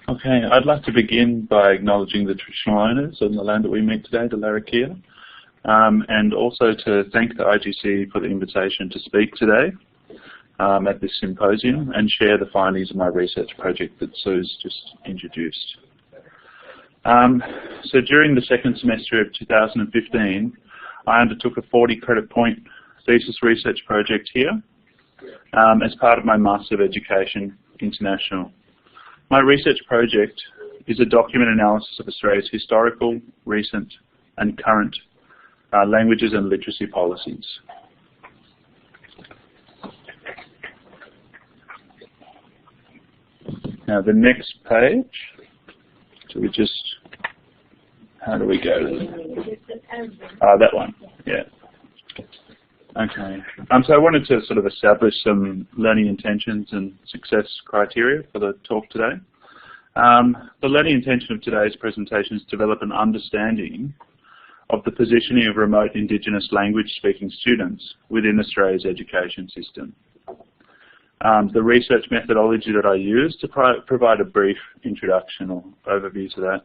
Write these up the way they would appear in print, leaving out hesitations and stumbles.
Okay, I'd like to begin by acknowledging the traditional owners of the land that we meet today, the Larrakia, and also to thank the IGCE for the invitation to speak today at this symposium and share the findings of my research project that Sue's just introduced. So during the second semester of 2015, I undertook a 40 credit point thesis research project here as part of my Master of Education International. My research project is a document analysis of Australia's historical, recent and current languages and literacy policies. Now the next page, so we just, how do we go to that one, yeah. Okay, so I wanted to sort of establish some learning intentions and success criteria for the talk today. The learning intention of today's presentation is to develop an understanding of the positioning of remote Indigenous language speaking students within Australia's education system. The research methodology that I use to provide a brief introduction or overview to that,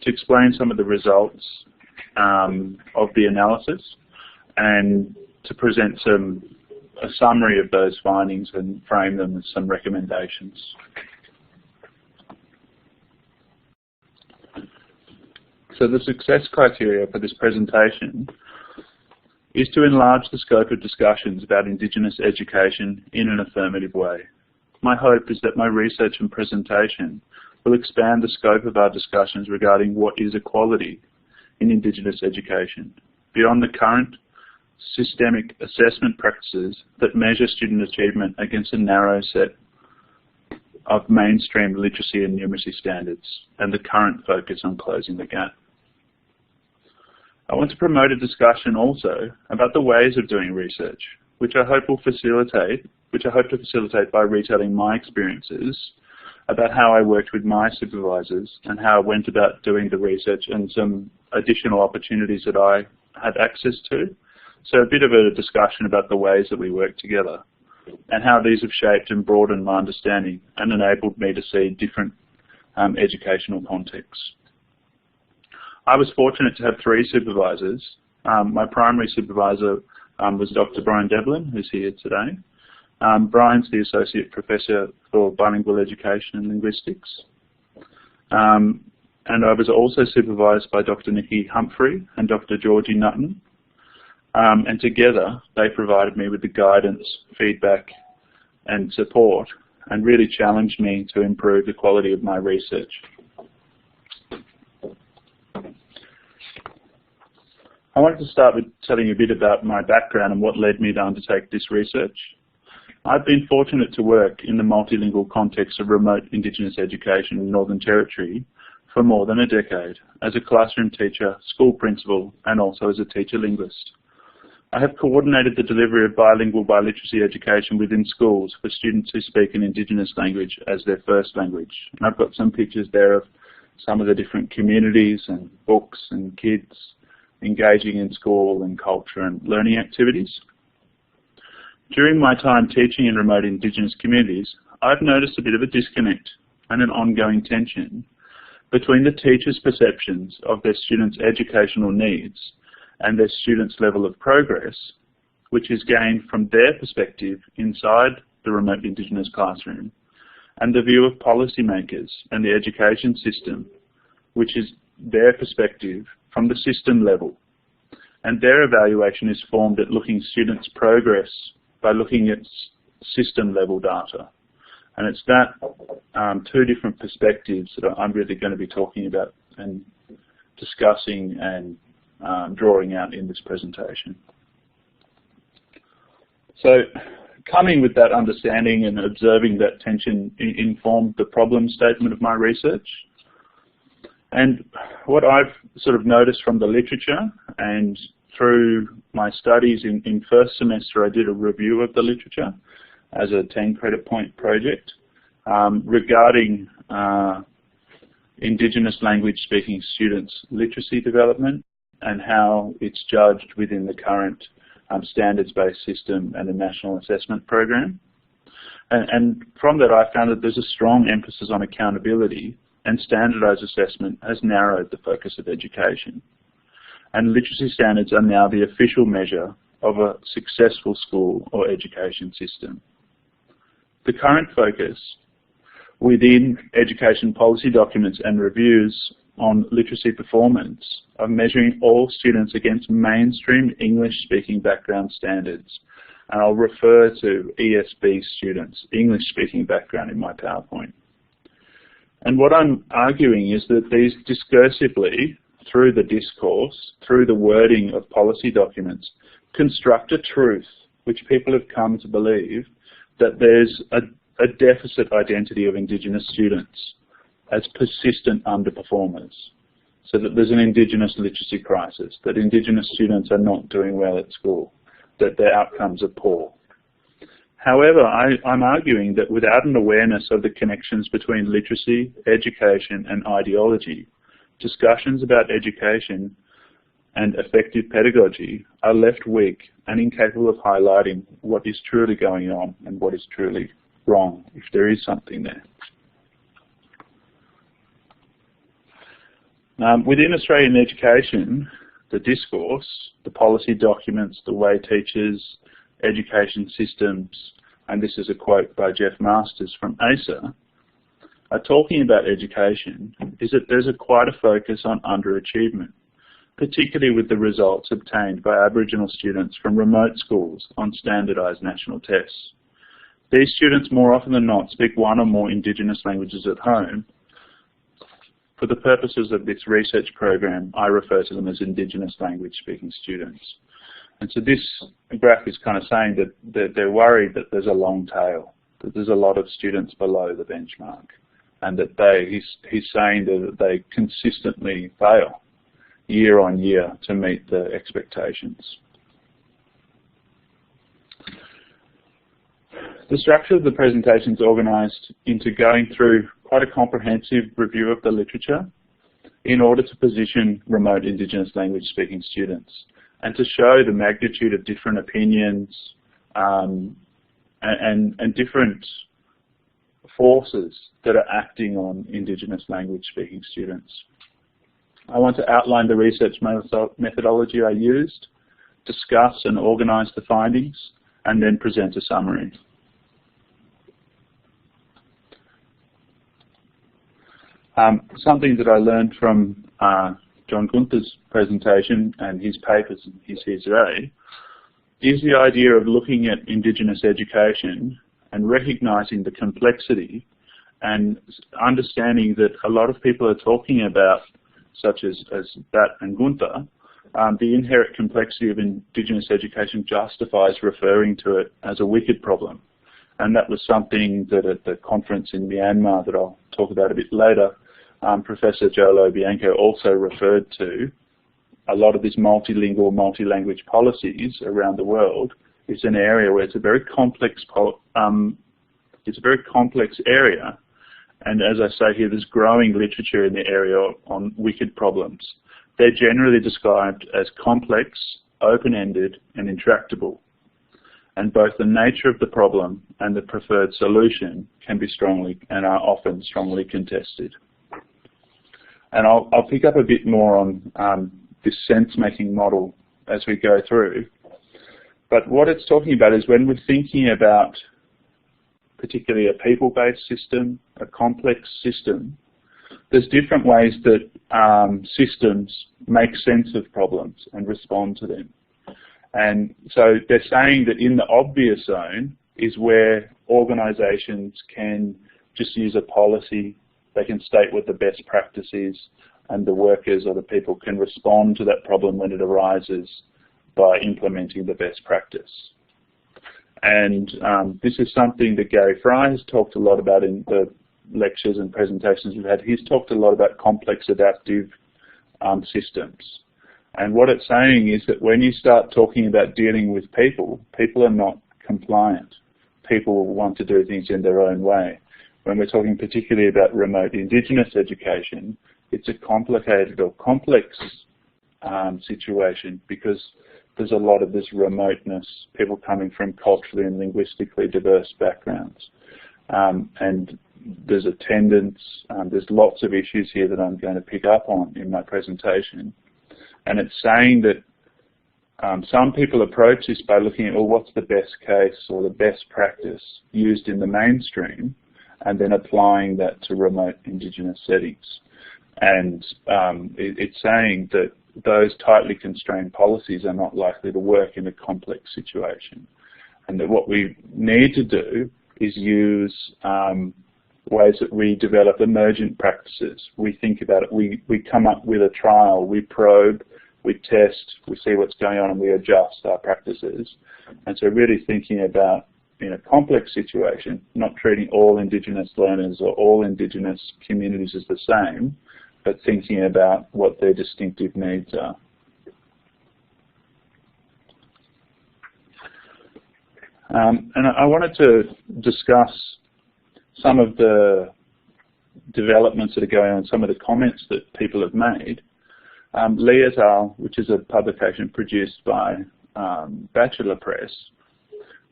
to explain some of the results of the analysis, and to present a summary of those findings and frame them as some recommendations. So the success criteria for this presentation is to enlarge the scope of discussions about Indigenous education in an affirmative way. My hope is that my research and presentation will expand the scope of our discussions regarding what is equality in Indigenous education, beyond the current systemic assessment practices that measure student achievement against a narrow set of mainstream literacy and numeracy standards and the current focus on closing the gap. I want to promote a discussion also about the ways of doing research, which I hope to facilitate by retelling my experiences about how I worked with my supervisors and how I went about doing the research and some additional opportunities that I had access to. So a bit of a discussion about the ways that we work together and how these have shaped and broadened my understanding and enabled me to see different educational contexts. I was fortunate to have 3 supervisors. My primary supervisor was Dr. Brian Devlin, who's here today. Brian's the Associate Professor for Bilingual Education and Linguistics. And I was also supervised by Dr. Nikki Humphrey and Dr. Georgie Nutton. And together they provided me with the guidance, feedback and support and really challenged me to improve the quality of my research. I wanted to start with telling you a bit about my background and what led me to undertake this research. I've been fortunate to work in the multilingual context of remote Indigenous education in the Northern Territory for more than a decade as a classroom teacher, school principal and also as a teacher linguist. I have coordinated the delivery of bilingual biliteracy education within schools for students who speak an Indigenous language as their first language. And I've got some pictures there of some of the different communities and books and kids engaging in school and culture and learning activities. During my time teaching in remote Indigenous communities, I've noticed a bit of a disconnect and an ongoing tension between the teachers' perceptions of their students' educational needs and their students' level of progress, which is gained from their perspective inside the remote Indigenous classroom, and the view of policymakers and the education system, which is their perspective from the system level. And their evaluation is formed at looking students' progress by looking at system level data. And it's that 2 different perspectives that I'm really going to be talking about and discussing and drawing out in this presentation. So coming with that understanding and observing that tension informed the problem statement of my research. And what I've sort of noticed from the literature and through my studies in first semester, I did a review of the literature as a 10 credit point project regarding Indigenous language speaking students' literacy development and how it's judged within the current standards-based system and the national assessment program. And from that I found that there's a strong emphasis on accountability and standardised assessment has narrowed the focus of education. And literacy standards are now the official measure of a successful school or education system. The current focus within education policy documents and reviews on literacy performance are measuring all students against mainstream English-speaking background standards. And I'll refer to ESB students, English-speaking background, in my PowerPoint. And what I'm arguing is that these discursively, through the discourse, through the wording of policy documents, construct a truth which people have come to believe that there's a deficit identity of Indigenous students as persistent underperformers, so that there's an Indigenous literacy crisis, that Indigenous students are not doing well at school, that their outcomes are poor. However, I'm arguing that without an awareness of the connections between literacy, education and ideology, discussions about education and effective pedagogy are left weak and incapable of highlighting what is truly going on and what is truly wrong, if there is something there. Within Australian education, the discourse, the policy documents, the way teachers, education systems, and this is a quote by Jeff Masters from ASA, are talking about education, is that there's quite a focus on underachievement, particularly with the results obtained by Aboriginal students from remote schools on standardised national tests. These students more often than not speak one or more Indigenous languages at home. For the purposes of this research program, I refer to them as Indigenous language speaking students. And so this graph is kind of saying that they're worried that there's a long tail, that there's a lot of students below the benchmark, and that he's saying that they consistently fail year on year to meet the expectations. The structure of the presentation is organised into going through quite a comprehensive review of the literature in order to position remote Indigenous language speaking students and to show the magnitude of different opinions and different forces that are acting on Indigenous language speaking students. I want to outline the research methodology I used, discuss and organise the findings, and then present a summary. Something that I learned from John Gunther's presentation and his papers he's here today is the idea of looking at Indigenous education and recognising the complexity and understanding that a lot of people are talking about, such as Bat and Gunther, the inherent complexity of Indigenous education justifies referring to it as a wicked problem. And that was something that at the conference in Myanmar that I'll talk about a bit later, Professor Joe Lobianco also referred to. A lot of these multilingual, multi-language policies around the world is an area where it's a very complex area, and as I say here, there's growing literature in the area on wicked problems. They're generally described as complex, open-ended, and intractable, and both the nature of the problem and the preferred solution can be strongly and are often strongly contested. And I'll pick up a bit more on this sense-making model as we go through. But what it's talking about is when we're thinking about particularly a people-based system, a complex system, there's different ways that systems make sense of problems and respond to them. And so they're saying that in the obvious zone is where organisations can just use a policy. They can state what the best practice is, and the workers or the people can respond to that problem when it arises by implementing the best practice. And this is something that Gary Fry has talked a lot about in the lectures and presentations we've had. He's talked a lot about complex adaptive systems. And what it's saying is that when you start talking about dealing with people, people are not compliant. People want to do things in their own way. When we're talking particularly about remote Indigenous education, it's a complicated or complex situation because there's a lot of this remoteness, people coming from culturally and linguistically diverse backgrounds. and there's attendance, there's lots of issues here that I'm going to pick up on in my presentation. And it's saying that some people approach this by looking at, well, what's the best case or the best practice used in the mainstream, and then applying that to remote Indigenous settings. And it's saying that those tightly constrained policies are not likely to work in a complex situation. And that what we need to do is use ways that we develop emergent practices. We think about it, we come up with a trial, we probe, we test, we see what's going on, and we adjust our practices. And so really thinking about, in a complex situation, not treating all Indigenous learners or all Indigenous communities as the same, but thinking about what their distinctive needs are. And I wanted to discuss some of the developments that are going on, some of the comments that people have made. Lee et al., which is a publication produced by Bachelor Press,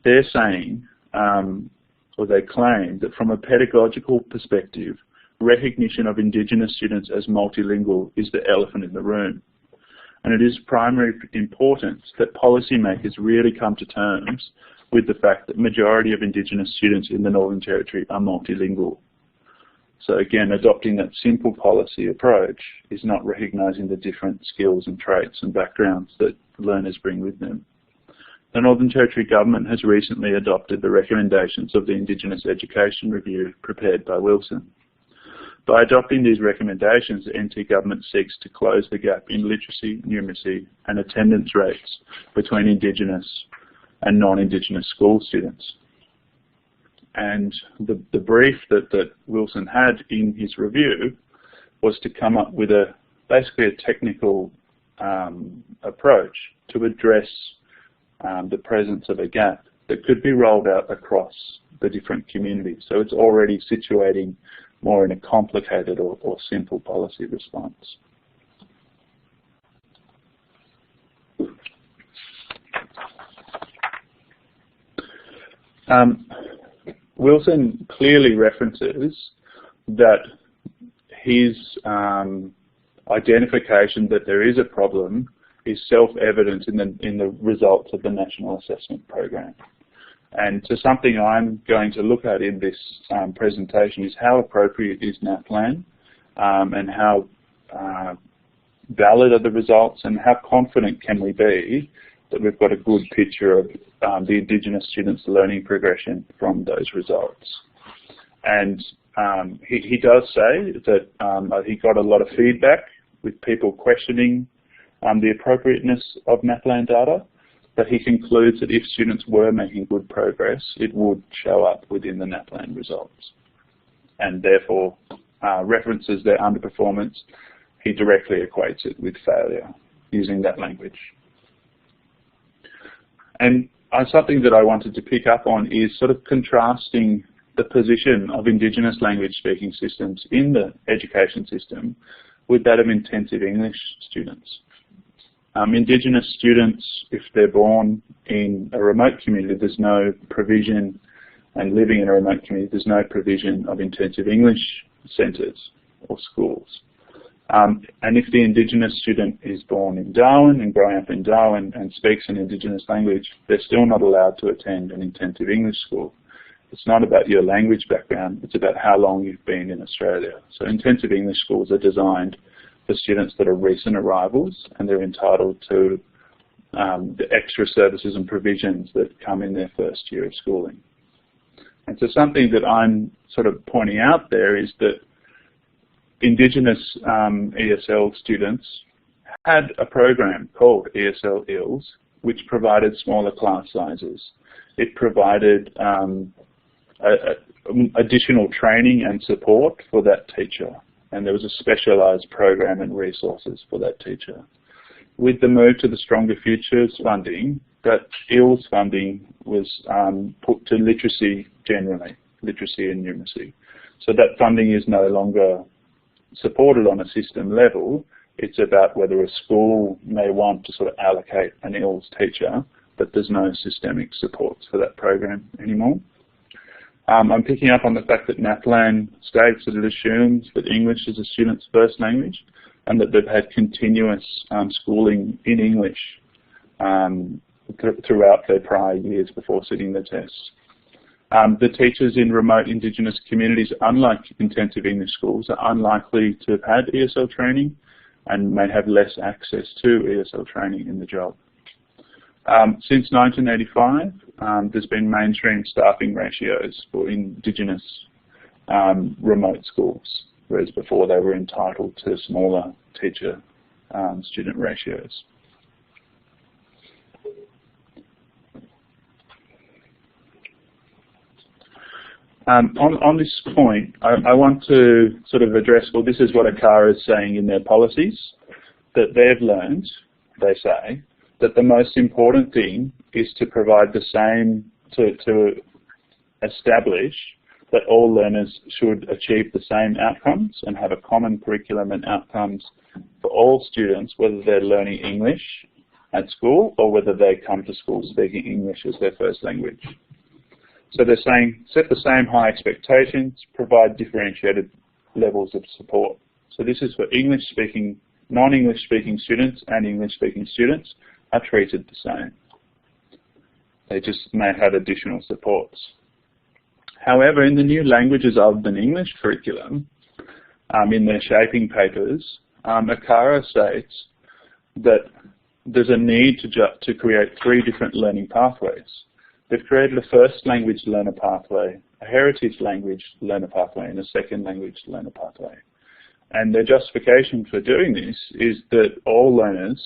they're saying, or they claim, that from a pedagogical perspective, recognition of Indigenous students as multilingual is the elephant in the room. And it is of primary importance that policymakers really come to terms with the fact that majority of Indigenous students in the Northern Territory are multilingual. So again, adopting that simple policy approach is not recognising the different skills and traits and backgrounds that learners bring with them. The Northern Territory Government has recently adopted the recommendations of the Indigenous Education Review prepared by Wilson. By adopting these recommendations, the NT Government seeks to close the gap in literacy, numeracy and attendance rates between Indigenous and non-Indigenous school students. And the brief that Wilson had in his review was to come up with basically a technical approach to address the presence of a gap that could be rolled out across the different communities. So it's already situating more in a complicated or simple policy response. Wilson clearly references that his identification that there is a problem is self-evident in the results of the National Assessment Program. And so something I'm going to look at in this presentation is how appropriate is NAPLAN, and how valid are the results, and how confident can we be that we've got a good picture of the Indigenous students' learning progression from those results. And he does say that he got a lot of feedback with people questioning the appropriateness of NAPLAN data, but he concludes that if students were making good progress, it would show up within the NAPLAN results. And therefore references their underperformance, he directly equates it with failure using that language. And something that I wanted to pick up on is sort of contrasting the position of Indigenous language speaking systems in the education system with that of intensive English students. Indigenous students, if they're born in a remote community, there's no provision, and living in a remote community, there's no provision of intensive English centres or schools. And if the Indigenous student is born in Darwin and growing up in Darwin and speaks an Indigenous language, they're still not allowed to attend an intensive English school. It's not about your language background, it's about how long you've been in Australia. So intensive English schools are designed for students that are recent arrivals, and they're entitled to the extra services and provisions that come in their first year of schooling. And so something that I'm sort of pointing out there is that Indigenous ESL students had a program called ESL ILSS, which provided smaller class sizes. It provided additional training and support for that teacher, and there was a specialised program and resources for that teacher. With the move to the Stronger Futures funding, that ILSS funding was put to literacy generally, literacy and numeracy. So that funding is no longer supported on a system level. It's about whether a school may want to sort of allocate an ILSS teacher, but there's no systemic supports for that program anymore. I'm picking up on the fact that NAPLAN states that it assumes that English is a student's first language and that they've had continuous schooling in English throughout their prior years before sitting the tests. The teachers in remote Indigenous communities, unlike intensive English schools, are unlikely to have had ESL training and may have less access to ESL training in the job. Since 1985, there's been mainstream staffing ratios for Indigenous remote schools, whereas before they were entitled to smaller teacher-student ratios. On this point, I want to sort of address, well, this is what ACARA is saying in their policies, that they've learned, they say, that the most important thing is to provide the same, to establish that all learners should achieve the same outcomes and have a common curriculum and outcomes for all students, whether they're learning English at school or whether they come to school speaking English as their first language. So they're saying, set the same high expectations, provide differentiated levels of support. So this is for English-speaking, non-English-speaking students and English-speaking students are treated the same. They just may have additional supports. However, in the new languages other than English curriculum, in their shaping papers, ACARA states that there's a need to create 3 different learning pathways. They've created a first language learner pathway, a heritage language learner pathway, and a second language learner pathway. And their justification for doing this is that all learners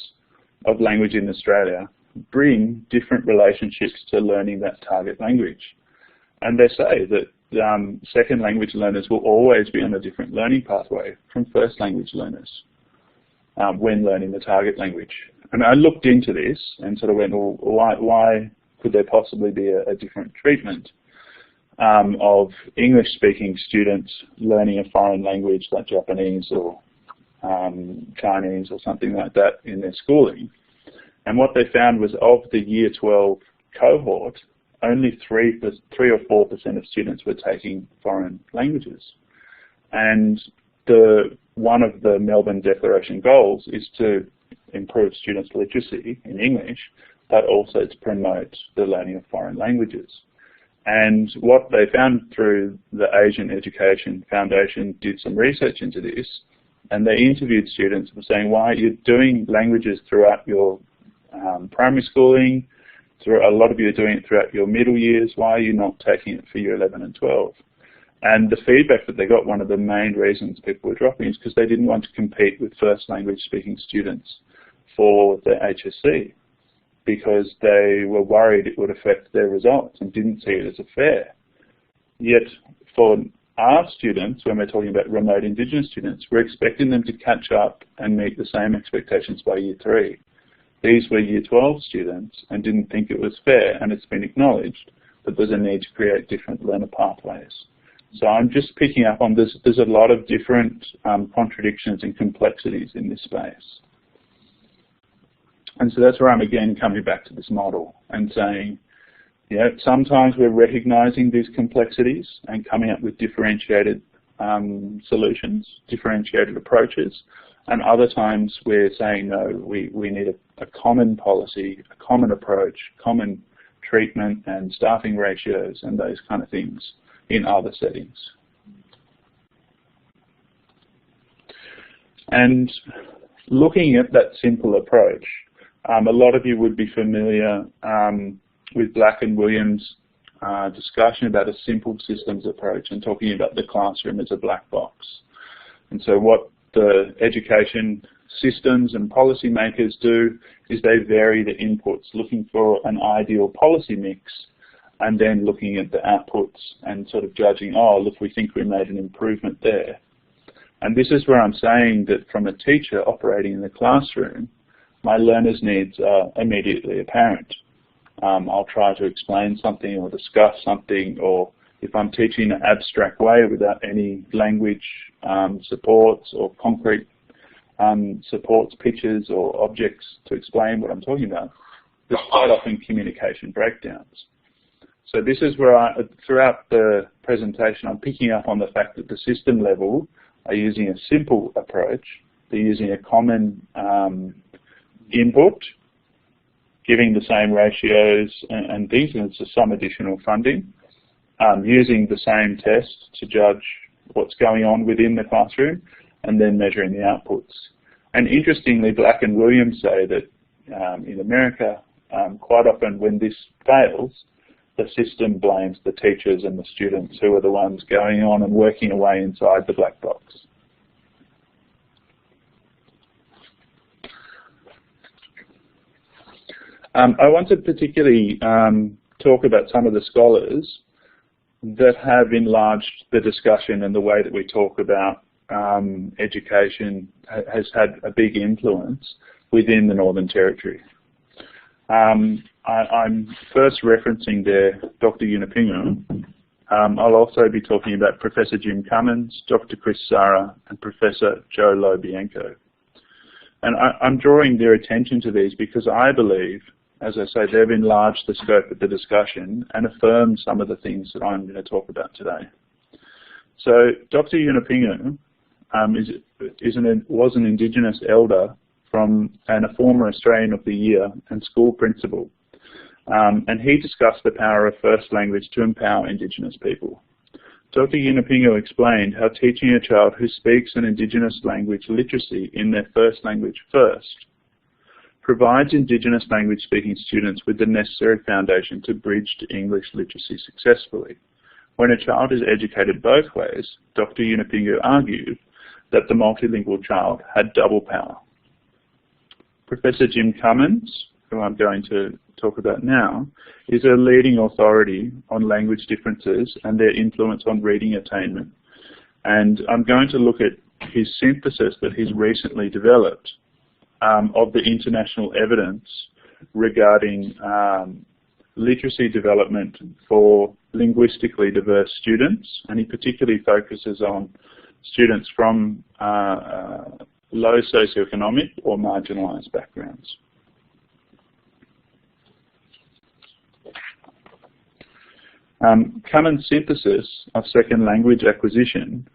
of language in Australia bring different relationships to learning that target language. And they say that second language learners will always be on a different learning pathway from first language learners when learning the target language. And I looked into this and sort of went, well, why could there possibly be a different treatment of English-speaking students learning a foreign language like Japanese or Chinese or something like that in their schooling? And what they found was of the Year 12 cohort, only 3 or 4% of students were taking foreign languages. And one of the Melbourne Declaration goals is to improve students' literacy in English, but also to promote the learning of foreign languages. And what they found through the Asian Education Foundation did some research into this, and they interviewed students and were saying, why are you doing languages throughout your primary schooling, a lot of you are doing it throughout your middle years, why are you not taking it for year 11 and 12? And the feedback that they got, one of the main reasons people were dropping is because they didn't want to compete with first language speaking students for the HSC, because they were worried it would affect their results and didn't see it as fair. Yet for our students, when we're talking about remote Indigenous students, we're expecting them to catch up and meet the same expectations by year 3. These were year 12 students and didn't think it was fair, and it's been acknowledged that there's a need to create different learner pathways. So I'm just picking up on this. There's a lot of different contradictions and complexities in this space. And so that's where I'm again coming back to this model and saying, yeah, sometimes we're recognizing these complexities and coming up with differentiated solutions, differentiated approaches, and other times we're saying, no, we need a common policy, a common approach, common treatment and staffing ratios and those kind of things in other settings. And looking at that simple approach, a lot of you would be familiar with Black and Williams' discussion about a simple systems approach and talking about the classroom as a black box. And so what the education systems and policymakers do is they vary the inputs, looking for an ideal policy mix, and then looking at the outputs and sort of judging, oh, look, we think we made an improvement there. And this is where I'm saying that from a teacher operating in the classroom, my learners' needs are immediately apparent. I'll try to explain something or discuss something, or if I'm teaching in an abstract way without any language supports or concrete supports, pictures or objects to explain what I'm talking about, there's quite often communication breakdowns. So this is where throughout the presentation, I'm picking up on the fact that the system level are using a simple approach. They're using a common input, giving the same ratios and things, and it's some additional funding, using the same test to judge what's going on within the classroom, and then measuring the outputs. And interestingly, Black and Williams say that in America, quite often when this fails, the system blames the teachers and the students who are the ones going on and working away inside the black box. I want to particularly talk about some of the scholars that have enlarged the discussion, and the way that we talk about education has had a big influence within the Northern Territory. I'm first referencing there Dr. Yunupingu. I'll also be talking about Professor Jim Cummins, Dr. Chris Sara, and Professor Joe Lobienko. And I'm drawing their attention to these because I believe, as I say, they've enlarged the scope of the discussion and affirmed some of the things that I'm going to talk about today. So Dr. Yunupingu was an Indigenous elder and a former Australian of the Year and school principal. And he discussed the power of first language to empower Indigenous people. Dr. Yunupingu explained how teaching a child who speaks an Indigenous language literacy in their first language first provides Indigenous language speaking students with the necessary foundation to bridge to English literacy successfully. When a child is educated both ways, Dr. Yunupingu argued that the multilingual child had double power. Professor Jim Cummins, who I'm going to talk about now, is a leading authority on language differences and their influence on reading attainment. And I'm going to look at his synthesis that he's recently developed of the international evidence regarding literacy development for linguistically diverse students, and he particularly focuses on students from low socioeconomic or marginalised backgrounds. Cummins' synthesis of second language acquisition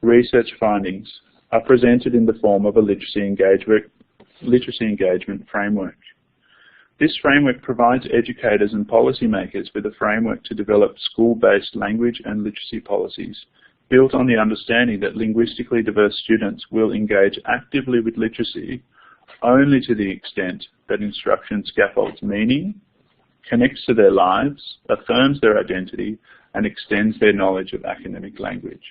research findings are presented in the form of a literacy engagement framework. This framework provides educators and policymakers with a framework to develop school-based language and literacy policies built on the understanding that linguistically diverse students will engage actively with literacy only to the extent that instruction scaffolds meaning, connects to their lives, affirms their identity, and extends their knowledge of academic language.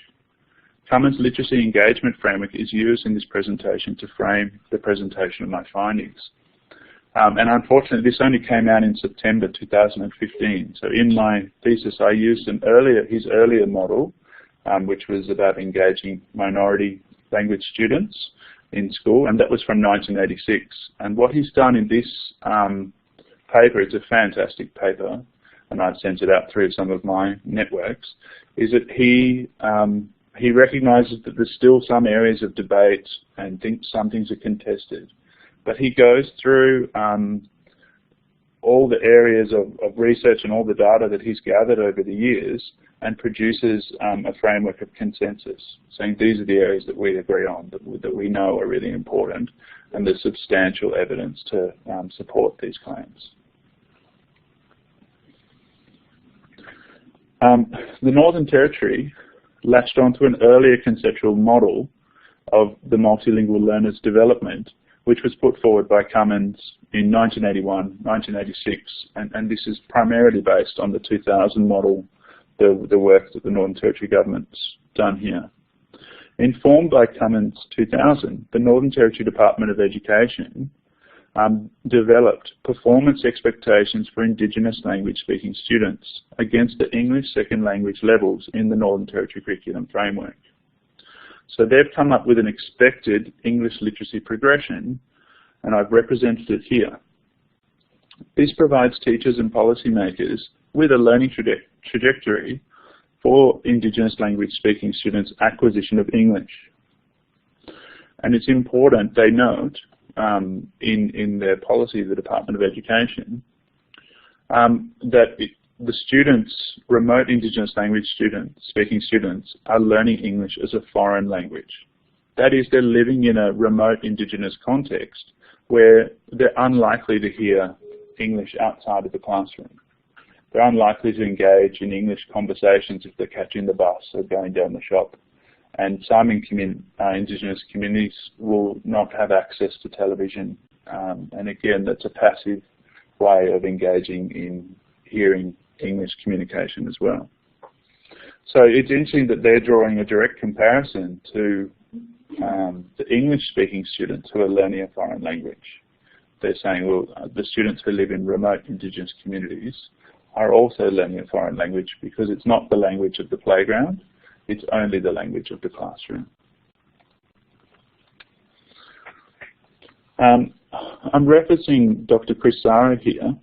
Cummins' literacy engagement framework is used in this presentation to frame the presentation of my findings. And unfortunately, this only came out in September 2015. So in my thesis, I used his earlier model, which was about engaging minority language students in school, and that was from 1986. And what he's done in this paper, it's a fantastic paper, and I've sent it out through some of my networks, is that he recognises that there's still some areas of debate and some things are contested. But he goes through all the areas of research and all the data that he's gathered over the years and produces a framework of consensus, saying these are the areas that we agree on, that we know are really important, and there's substantial evidence to support these claims. The Northern Territory latched onto an earlier conceptual model of the multilingual learner's development, which was put forward by Cummins in 1981, 1986, and this is primarily based on the 2000 model, the work that the Northern Territory government's done here. Informed by Cummins 2000, the Northern Territory Department of Education developed performance expectations for Indigenous language-speaking students against the English second language levels in the Northern Territory curriculum framework. So they've come up with an expected English literacy progression, and I've represented it here. This provides teachers and policymakers with a learning trajectory for Indigenous language-speaking students' acquisition of English. And it's important, they note, in their policy, the Department of Education, that the students, remote Indigenous language speaking students, are learning English as a foreign language. That is, they're living in a remote Indigenous context where they're unlikely to hear English outside of the classroom. They're unlikely to engage in English conversations if they're catching the bus or going down the shop. And some Indigenous communities will not have access to television. And again, that's a passive way of engaging in hearing English communication as well. So it's interesting that they're drawing a direct comparison to the English-speaking students who are learning a foreign language. They're saying, well, the students who live in remote Indigenous communities are also learning a foreign language because it's not the language of the playground, it's only the language of the classroom. I'm referencing Dr. Chris Sara here,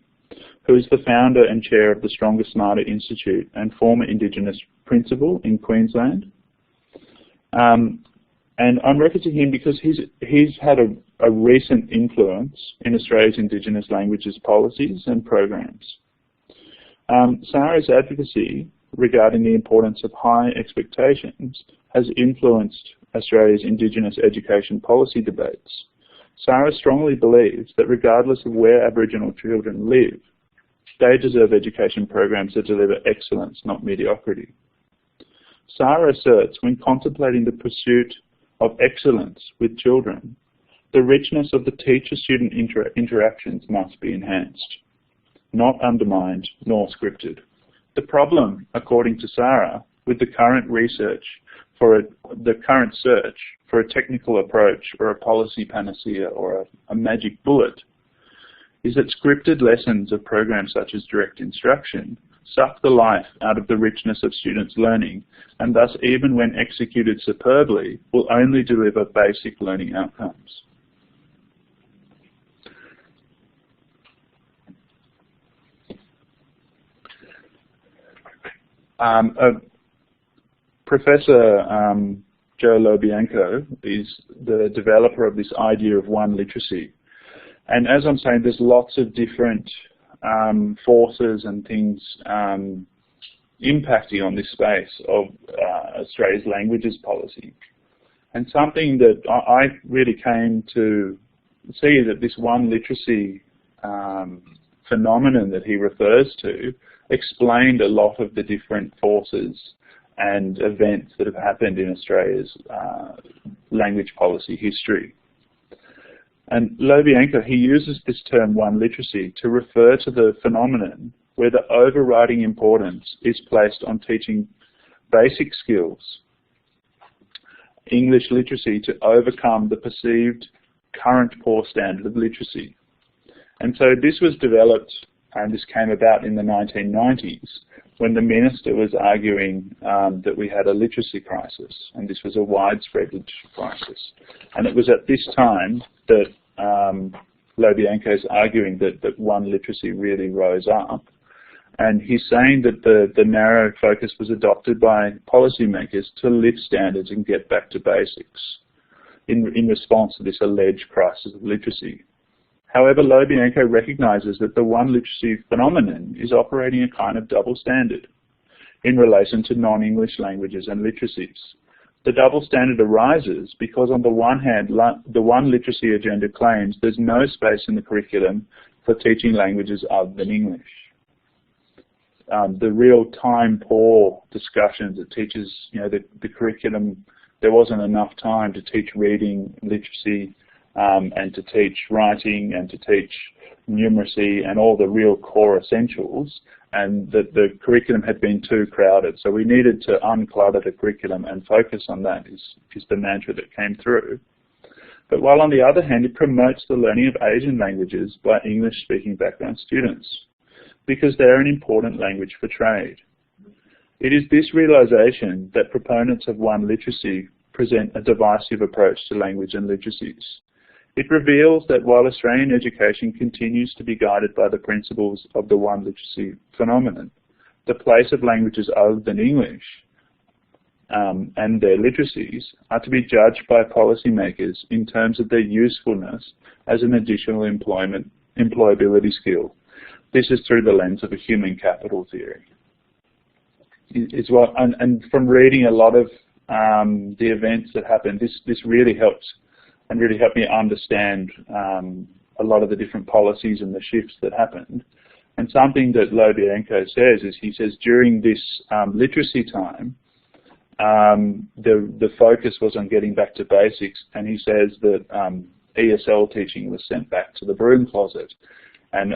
who is the founder and chair of the Stronger Smarter Institute and former Indigenous principal in Queensland. And I'm referencing him because he's had a recent influence in Australia's Indigenous languages policies and programs. Sara's advocacy regarding the importance of high expectations has influenced Australia's Indigenous education policy debates. Sara strongly believes that regardless of where Aboriginal children live, they deserve education programs that deliver excellence, not mediocrity. Sara asserts when contemplating the pursuit of excellence with children, the richness of the teacher-student interactions must be enhanced, not undermined nor scripted. The problem, according to Sara, with the current research the current search for a technical approach or a policy panacea or a magic bullet is that scripted lessons of programs such as direct instruction suck the life out of the richness of students' learning, and thus even when executed superbly will only deliver basic learning outcomes. Professor Joe Lobianco is the developer of this idea of one literacy. And as I'm saying, there's lots of different forces and things impacting on this space of Australia's languages policy. And something that I really came to see that this one literacy phenomenon that he refers to explained a lot of the different forces and events that have happened in Australia's language policy history. And Lobianco, he uses this term one literacy to refer to the phenomenon where the overriding importance is placed on teaching basic skills, English literacy, to overcome the perceived current poor standard of literacy. And so this was developed, and this came about in the 1990s when the minister was arguing that we had a literacy crisis, and this was a widespread literacy crisis. And it was at this time that Lobianco is arguing that one literacy really rose up. And he's saying that the narrow focus was adopted by policymakers to lift standards and get back to basics in response to this alleged crisis of literacy. However, Lobianco recognises that the one literacy phenomenon is operating a kind of double standard in relation to non-English languages and literacies. The double standard arises because on the one hand, the one literacy agenda claims there's no space in the curriculum for teaching languages other than English. The real time-poor discussions that teaches, the curriculum, there wasn't enough time to teach reading, literacy, and to teach writing and to teach numeracy and all the real core essentials, and that the curriculum had been too crowded. So we needed to unclutter the curriculum and focus on that is the mantra that came through. But while on the other hand, it promotes the learning of Asian languages by English-speaking background students because they're an important language for trade. It is this realisation that proponents of one literacy present a divisive approach to language and literacies. It reveals that while Australian education continues to be guided by the principles of the one literacy phenomenon, the place of languages other than English and their literacies are to be judged by policymakers in terms of their usefulness as an additional employability skill. this is through the lens of a human capital theory. And from reading a lot of the events that happened, this really helped me understand a lot of the different policies and the shifts that happened. And something that Lobienko says is, he says during this literacy time, the focus was on getting back to basics, and he says that ESL teaching was sent back to the broom closet, and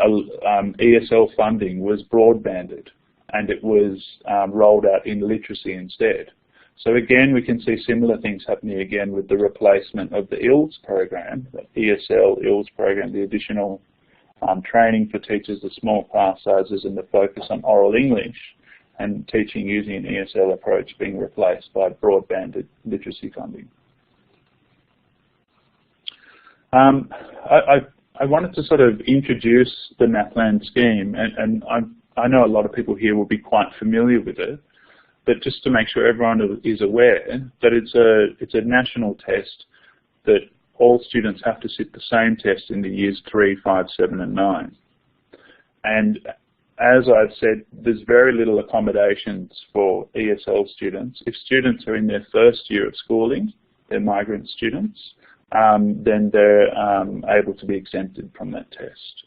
ESL funding was broadbanded, and it was rolled out in literacy instead. So again, we can see similar things happening again with the replacement of the ILSS program, the ESL ILSS program, the additional training for teachers, the small class sizes, and the focus on oral English, and teaching using an ESL approach being replaced by broadbanded literacy funding. I wanted to sort of introduce the NAPLAN scheme, and I know a lot of people here will be quite familiar with it, but just to make sure everyone is aware that it's a national test that all students have to sit the same test in the years 3, 5, 7 and 9. And as I've said, there's very little accommodations for ESL students. If students are in their first year of schooling, they're migrant students, then they're able to be exempted from that test.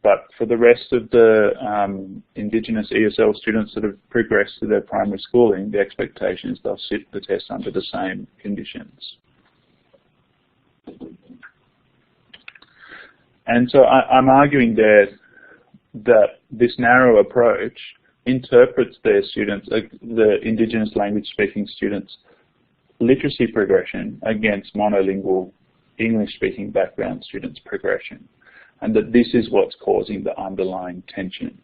But for the rest of the Indigenous ESL students that have progressed through their primary schooling, the expectation is they'll sit the test under the same conditions. And so I'm arguing there that this narrow approach interprets their students, the Indigenous language speaking students' literacy progression against monolingual English speaking background students' progression, and that this is what's causing the underlying tension.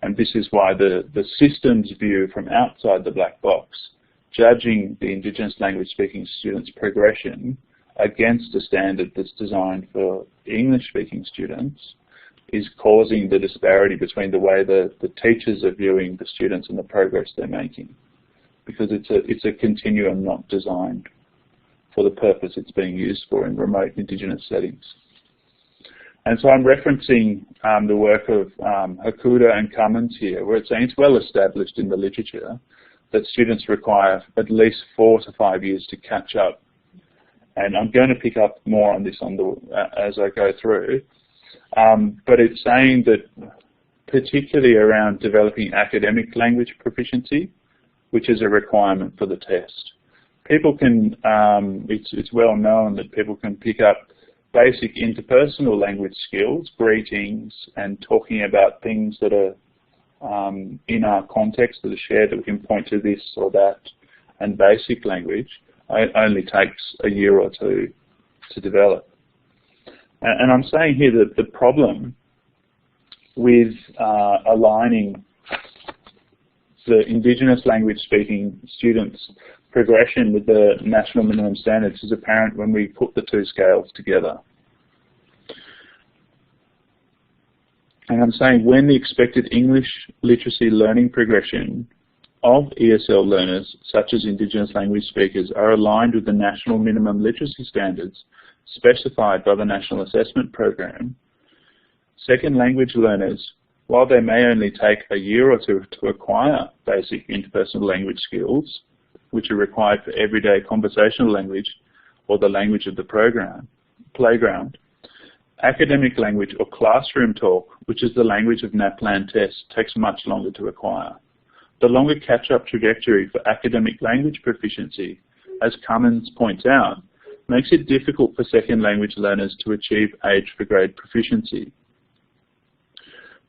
And this is why the systems view from outside the black box, judging the Indigenous language speaking students' progression against a standard that's designed for English speaking students, is causing the disparity between the way the teachers are viewing the students and the progress they're making, because it's a continuum not designed for the purpose it's being used for in remote Indigenous settings. And so I'm referencing the work of Hakuda and Cummins here, where it's saying it's well established in the literature that students require at least 4 to 5 years to catch up. And I'm going to pick up more on this as I go through. But it's saying that particularly around developing academic language proficiency, which is a requirement for the test. People can, it's well known that people can pick up basic interpersonal language skills, greetings, and talking about things that are in our context that are shared, that we can point to this or that, and basic language. It only takes a year or two to develop. And I'm saying here that the problem with aligning the Indigenous language speaking students' progression with the national minimum standards is apparent when we put the two scales together. And I'm saying when the expected English literacy learning progression of ESL learners, such as Indigenous language speakers, are aligned with the national minimum literacy standards specified by the National Assessment Program, second language learners, while they may only take a year or two to acquire basic interpersonal language skills, which are required for everyday conversational language or the language of the playground, academic language or classroom talk, which is the language of NAPLAN tests, takes much longer to acquire. The longer catch-up trajectory for academic language proficiency, as Cummins points out, makes it difficult for second language learners to achieve age for grade proficiency.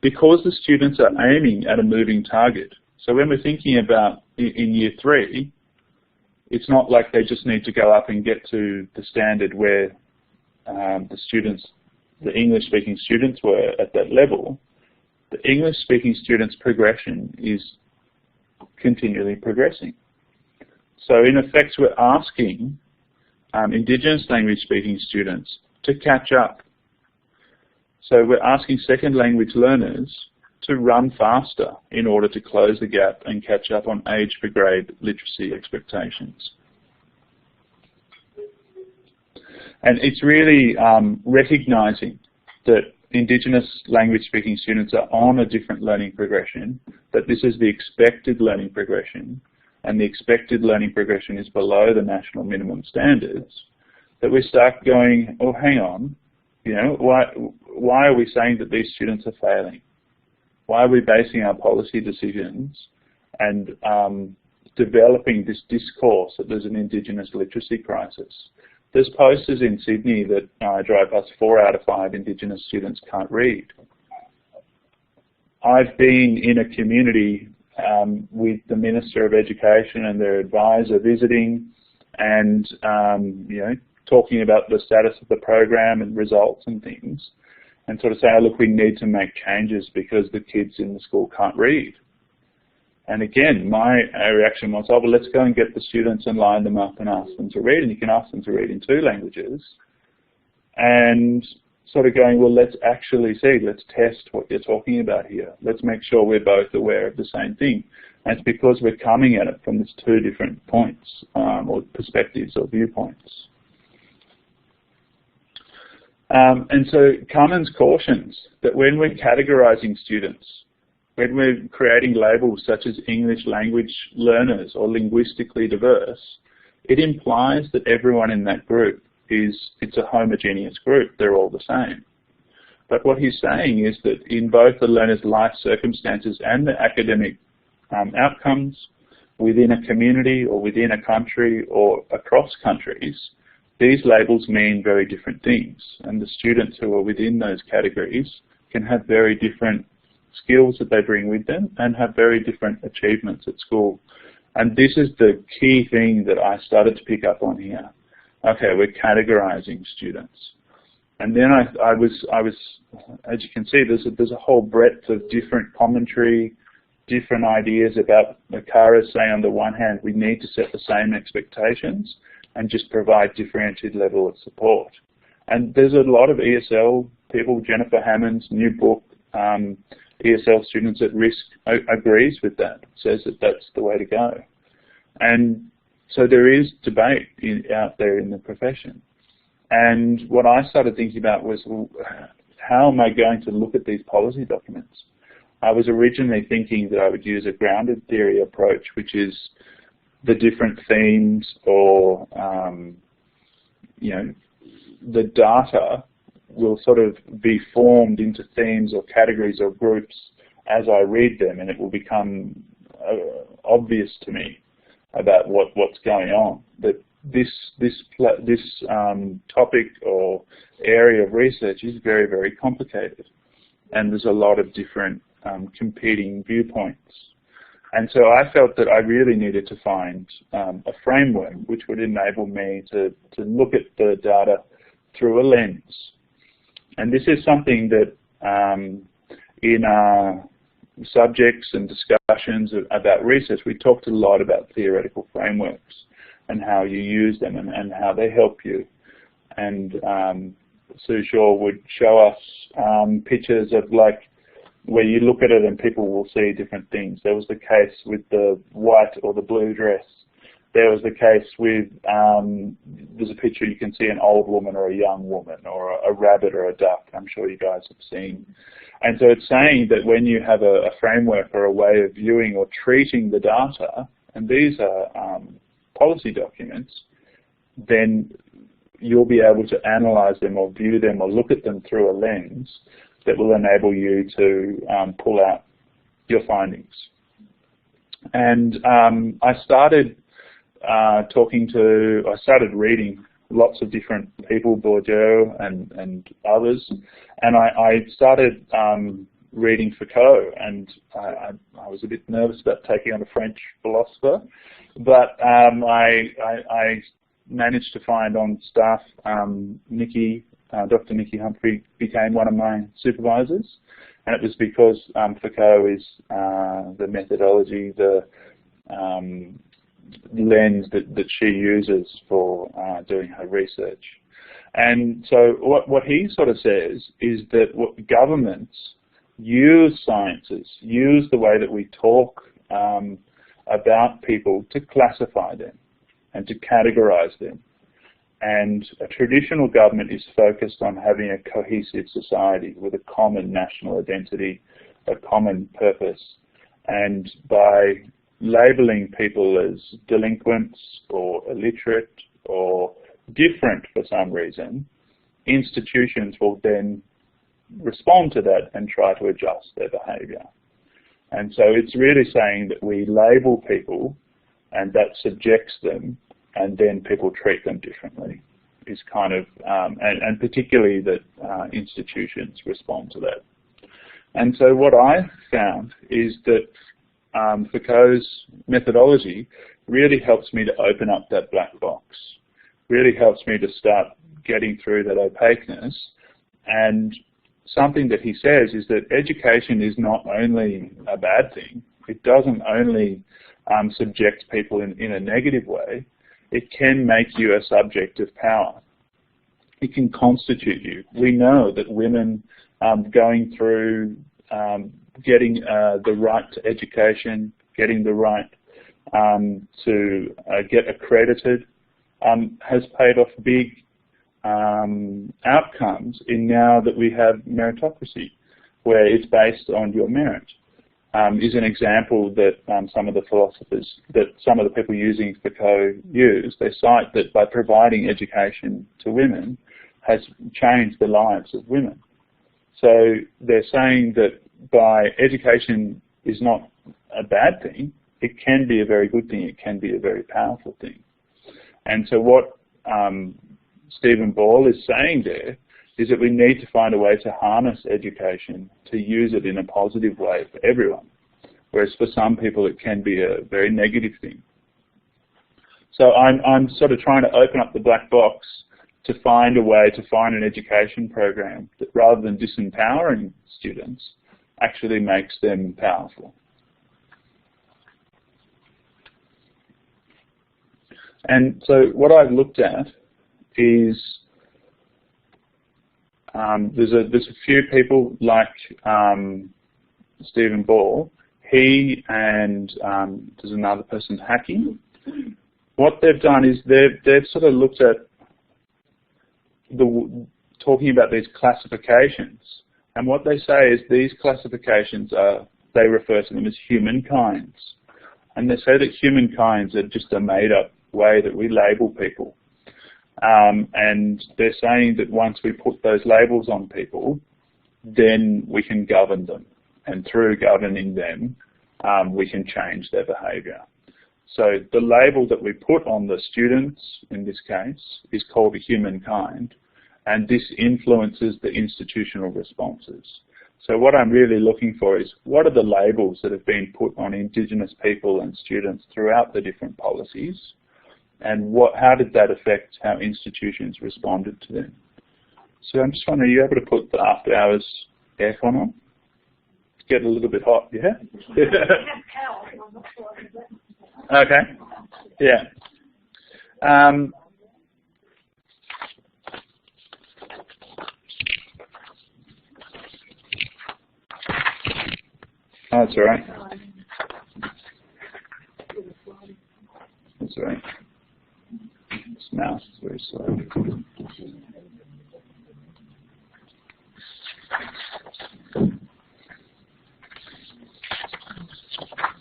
Because the students are aiming at a moving target, so when we're thinking about in year 3, it's not like they just need to go up and get to the standard where the English-speaking students were at that level. The English-speaking students' progression is continually progressing. So in effect, we're asking Indigenous language-speaking students to catch up. So we're asking second language learners to run faster in order to close the gap and catch up on age per grade literacy expectations. And it's really recognizing that Indigenous language speaking students are on a different learning progression, that this is the expected learning progression, and the expected learning progression is below the national minimum standards, that we start going, oh, hang on, you know, why are we saying that these students are failing? Why are we basing our policy decisions and developing this discourse that there's an Indigenous literacy crisis? There's posters in Sydney that I drive past, 4 out of 5 Indigenous students can't read. I've been in a community with the Minister of Education and their advisor visiting and, you know, talking about the status of the program and results and things, and sort of saying, oh, look, we need to make changes because the kids in the school can't read. And again, my reaction was, oh, well, let's go and get the students and line them up and ask them to read. And you can ask them to read in 2 languages. And sort of going, well, let's actually see, let's test what you're talking about here. Let's make sure we're both aware of the same thing. And it's because we're coming at it from these 2 different points, or perspectives or viewpoints. And so Cummins cautions that when we're categorising students, when we're creating labels such as English language learners or linguistically diverse, it implies that everyone in that group it's a homogeneous group, they're all the same. But what he's saying is that in both the learner's life circumstances and the academic outcomes within a community or within a country or across countries, these labels mean very different things. And the students who are within those categories can have very different skills that they bring with them and have very different achievements at school. And this is the key thing that I started to pick up on here. Okay, we're categorizing students. And then I was, as you can see, there's a whole breadth of different commentary, different ideas about Makara's saying on the one hand, we need to set the same expectations and just provide differentiated level of support. And there's a lot of ESL people, Jennifer Hammond's new book, ESL Students at Risk, agrees with that, says that that's the way to go. And so there is debate out there in the profession. And what I started thinking about was, well, how am I going to look at these policy documents? I was originally thinking that I would use a grounded theory approach, which is the different themes or, you know, the data will sort of be formed into themes or categories or groups as I read them, and it will become obvious to me about what's going on. That this topic or area of research is very, very complicated, and there's a lot of different competing viewpoints. And so I felt that I really needed to find a framework which would enable me to look at the data through a lens. And this is something that in our subjects and discussions about research, we talked a lot about theoretical frameworks and how you use them and how they help you. And Sue Shaw would show us pictures of like where you look at it and people will see different things. There was the case with the white or the blue dress. There was the case with, there's a picture you can see an old woman or a young woman or a rabbit or a duck, I'm sure you guys have seen. And so it's saying that when you have a framework or a way of viewing or treating the data, and these are policy documents, then you'll be able to analyze them or view them or look at them through a lens that will enable you to pull out your findings. And I started reading lots of different people, Bourdieu and others, and I started reading Foucault, and I was a bit nervous about taking on a French philosopher, but I managed to find on staff Dr. Nikki Humphrey became one of my supervisors, and it was because Foucault is the methodology, the lens that she uses for doing her research. And so what he sort of says is that governments use sciences, use the way that we talk about people to classify them and to categorize them. And a traditional government is focused on having a cohesive society with a common national identity, a common purpose. And by labeling people as delinquents or illiterate or different for some reason, institutions will then respond to that and try to adjust their behaviour. And so it's really saying that we label people and that subjects them, and then people treat them differently, is kind of, and particularly that institutions respond to that. And so what I found is that Foucault's methodology really helps me to open up that black box, really helps me to start getting through that opaqueness. And something that he says is that education is not only a bad thing, it doesn't only subject people in a negative way, it can make you a subject of power. It can constitute you. We know that women going through getting the right to education, getting the right to get accredited, has paid off big outcomes in now that we have meritocracy, where it's based on your merit. Is an example that some of the philosophers, that some of the people using Foucault use. They cite that by providing education to women has changed the lives of women. So they're saying that by education is not a bad thing, it can be a very good thing, it can be a very powerful thing. And so what Stephen Ball is saying there is that we need to find a way to harness education, to use it in a positive way for everyone, whereas for some people it can be a very negative thing. So I'm sort of trying to open up the black box to find a way to find an education program that, rather than disempowering students, actually makes them powerful. And so what I've looked at is there's a few people like Stephen Ball. He and there's another person, Hacking. What they've done is they've sort of looked at talking about these classifications, and what they say is these classifications they refer to them as humankinds, and they say that humankinds are just a made-up way that we label people. And they're saying that once we put those labels on people, then we can govern them. And through governing them, we can change their behaviour. So the label that we put on the students, in this case, is called a humankind. And this influences the institutional responses. So what I'm really looking for is, what are the labels that have been put on Indigenous people and students throughout the different policies? And how did that affect how institutions responded to them? So I'm just wondering, are you able to put the after hours aircon on? It's getting a little bit hot, yeah? Okay, yeah. Oh, that's all right. That's all right. This mouse is very slow.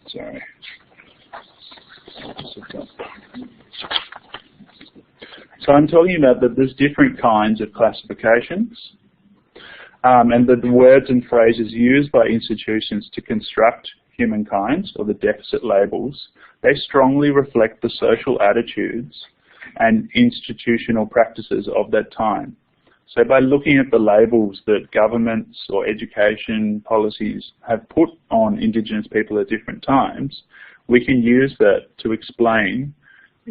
Sorry. So I'm talking about that there's different kinds of classifications, and that the words and phrases used by institutions to construct humankinds, or the deficit labels, they strongly reflect the social attitudes and institutional practices of that time. So by looking at the labels that governments or education policies have put on Indigenous people at different times, we can use that to explain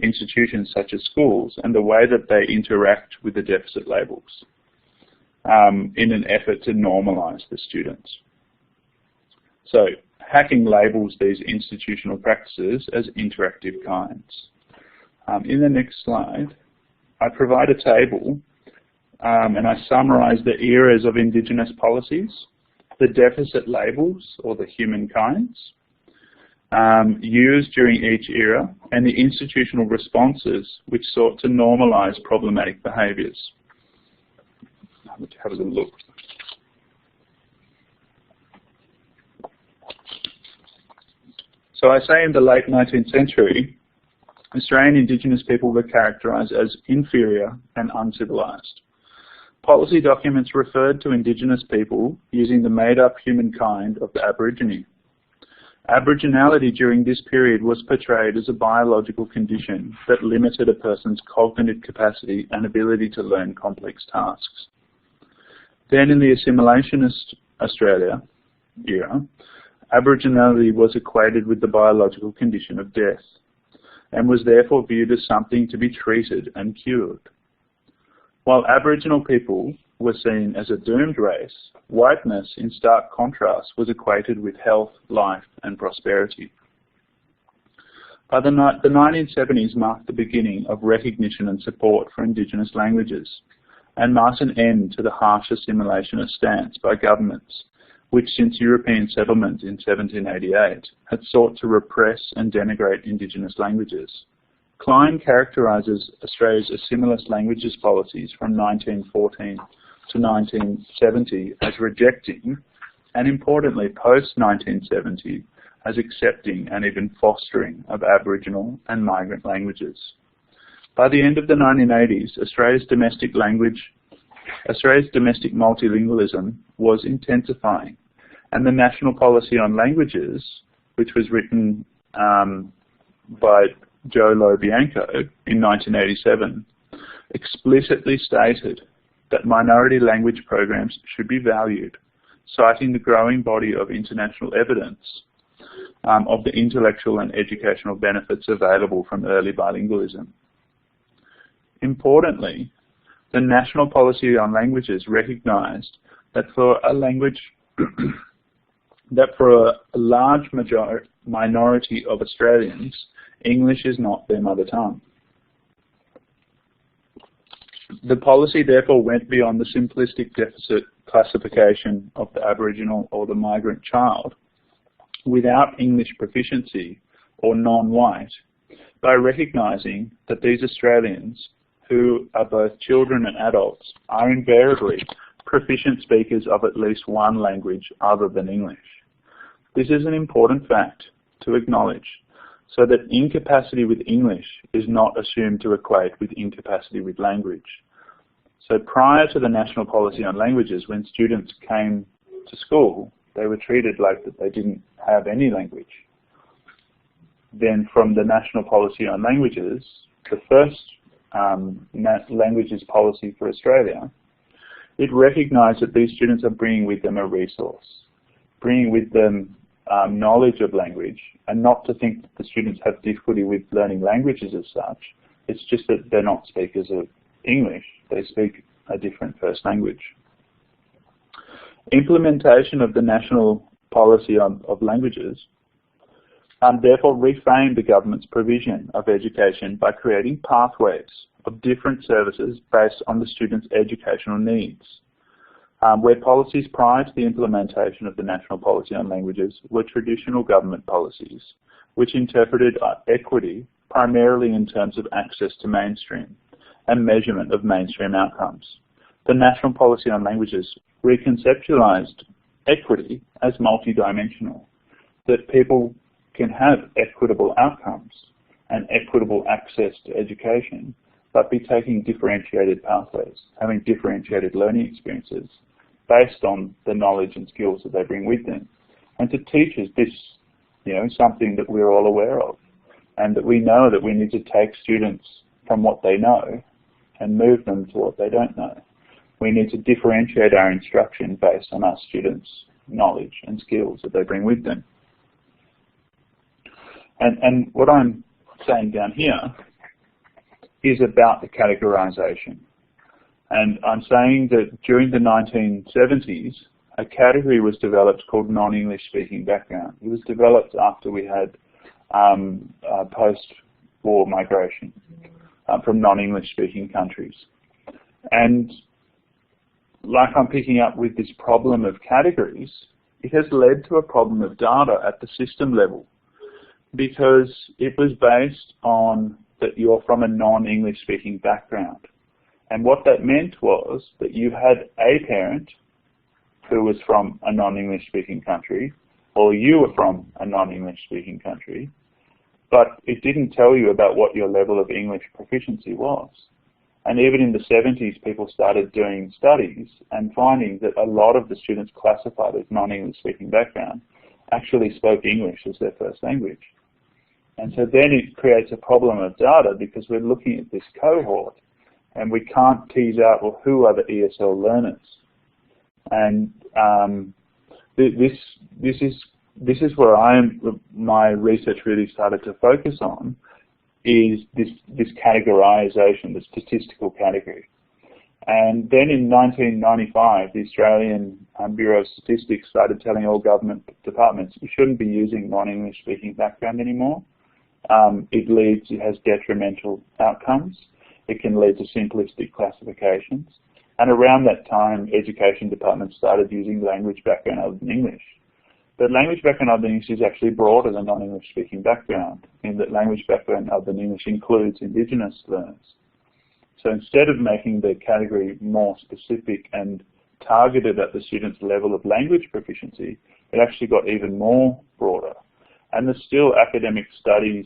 institutions such as schools and the way that they interact with the deficit labels in an effort to normalise the students. So Hacking labels these institutional practices as interactive kinds. In the next slide, I provide a table and I summarise the eras of Indigenous policies, the deficit labels, or the humankinds, used during each era, and the institutional responses which sought to normalise problematic behaviours. Let's have a look. So I say in the late 19th century, Australian Indigenous people were characterised as inferior and uncivilised. Policy documents referred to Indigenous people using the made-up humankind of the Aborigine. Aboriginality during this period was portrayed as a biological condition that limited a person's cognitive capacity and ability to learn complex tasks. Then in the assimilationist Australia era, Aboriginality was equated with the biological condition of death, and was therefore viewed as something to be treated and cured. While Aboriginal people were seen as a doomed race, whiteness, in stark contrast, was equated with health, life and prosperity. By the 1970s marked the beginning of recognition and support for Indigenous languages, and marked an end to the harsh assimilationist stance by governments, which since European settlement in 1788 had sought to repress and denigrate Indigenous languages. Klein characterises Australia's assimilist languages policies from 1914 to 1970 as rejecting, and importantly post-1970 as accepting and even fostering of Aboriginal and migrant languages. By the end of the 1980s, Australia's domestic multilingualism was intensifying, and the National Policy on Languages, which was written by Joe Lo-Bianco in 1987, explicitly stated that minority language programs should be valued, citing the growing body of international evidence of the intellectual and educational benefits available from early bilingualism. Importantly, the National Policy on Languages recognised that for a language that for a large minority of Australians, English is not their mother tongue. The policy therefore went beyond the simplistic deficit classification of the Aboriginal or the migrant child without English proficiency or non-white by recognising that these Australians, who are both children and adults, are invariably proficient speakers of at least one language other than English. This is an important fact to acknowledge, so that incapacity with English is not assumed to equate with incapacity with language. So prior to the National Policy on Languages, when students came to school, they were treated like that they didn't have any language. Then from the National Policy on Languages, the first languages policy for Australia, it recognised that these students are bringing with them a resource, bringing with them knowledge of language, and not to think that the students have difficulty with learning languages as such. It's just that they're not speakers of English, they speak a different first language. Implementation of the National Policy of Languages therefore reframed the government's provision of education by creating pathways of different services based on the students' educational needs, where policies prior to the implementation of the National Policy on Languages were traditional government policies, which interpreted equity primarily in terms of access to mainstream and measurement of mainstream outcomes. The National Policy on Languages reconceptualized equity as multidimensional, that people can have equitable outcomes and equitable access to education, but be taking differentiated pathways, having differentiated learning experiences based on the knowledge and skills that they bring with them. And to teachers, this, something that we're all aware of, and that we know that we need to take students from what they know and move them to what they don't know. We need to differentiate our instruction based on our students' knowledge and skills that they bring with them. And what I'm saying down here is about the categorisation. And I'm saying that during the 1970s, a category was developed called non-English speaking background. It was developed after we had post-war migration from non-English speaking countries. And like I'm picking up with this problem of categories, it has led to a problem of data at the system level. because it was based on that you're from a non-English speaking background. And what that meant was that you had a parent who was from a non-English speaking country, or you were from a non-English speaking country, but it didn't tell you about what your level of English proficiency was. And even in the 70s, people started doing studies and finding that a lot of the students classified as non-English speaking background actually spoke English as their first language. And so then it creates a problem of data because we're looking at this cohort and we can't tease out, well, who are the ESL learners? And this is where my research really started to focus on, is this categorization, the statistical category. And then in 1995, the Australian Bureau of Statistics started telling all government departments, you shouldn't be using non-English speaking background anymore. It has detrimental outcomes. It can lead to simplistic classifications. And around that time, education departments started using language background other than English. But language background other than English is actually broader than non-English speaking background, in that language background other than English includes Indigenous learners. So instead of making the category more specific and targeted at the student's level of language proficiency, it actually got even more broader. And there's still academic studies.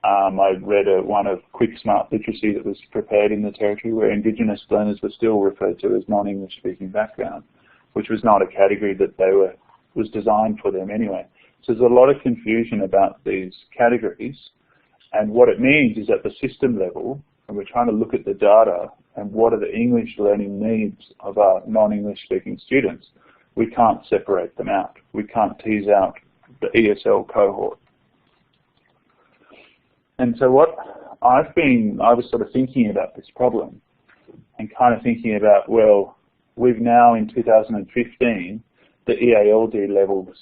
I read one of Quick Smart Literacy that was prepared in the Territory where Indigenous learners were still referred to as non-English speaking background, which was not a category that was designed for them anyway. So there's a lot of confusion about these categories, and what it means is at the system level, and we're trying to look at the data and what are the English learning needs of our non-English speaking students, we can't separate them out. We can't tease out the ESL cohort. And so what I was sort of thinking about this problem and kind of thinking about, well, we've now in 2015, the EALD levels,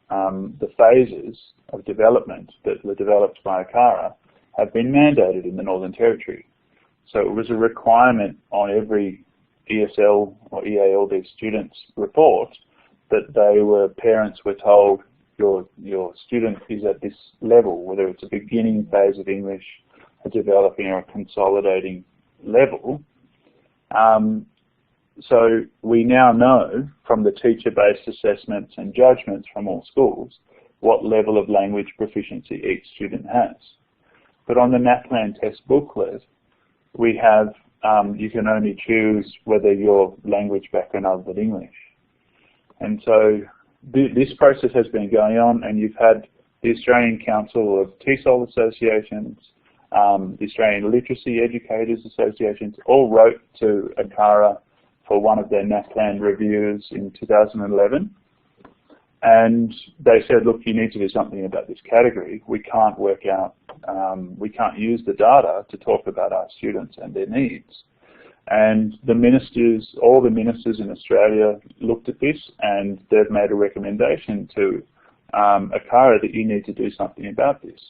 the phases of development that were developed by ACARA have been mandated in the Northern Territory. So it was a requirement on every ESL or EALD student's report that parents were told your student is at this level, whether it's a beginning phase of English, a developing or a consolidating level. So we now know from the teacher-based assessments and judgments from all schools what level of language proficiency each student has. But on the NAPLAN test booklet, we have, you can only choose whether your language background other than English. And so this process has been going on, and you've had the Australian Council of TESOL Associations, the Australian Literacy Educators Associations, all wrote to ACARA for one of their NAPLAN reviews in 2011. And they said, look, you need to do something about this category. We can't work out, we can't use the data to talk about our students and their needs. And the ministers, all the ministers in Australia looked at this, and they've made a recommendation to ACARA that you need to do something about this.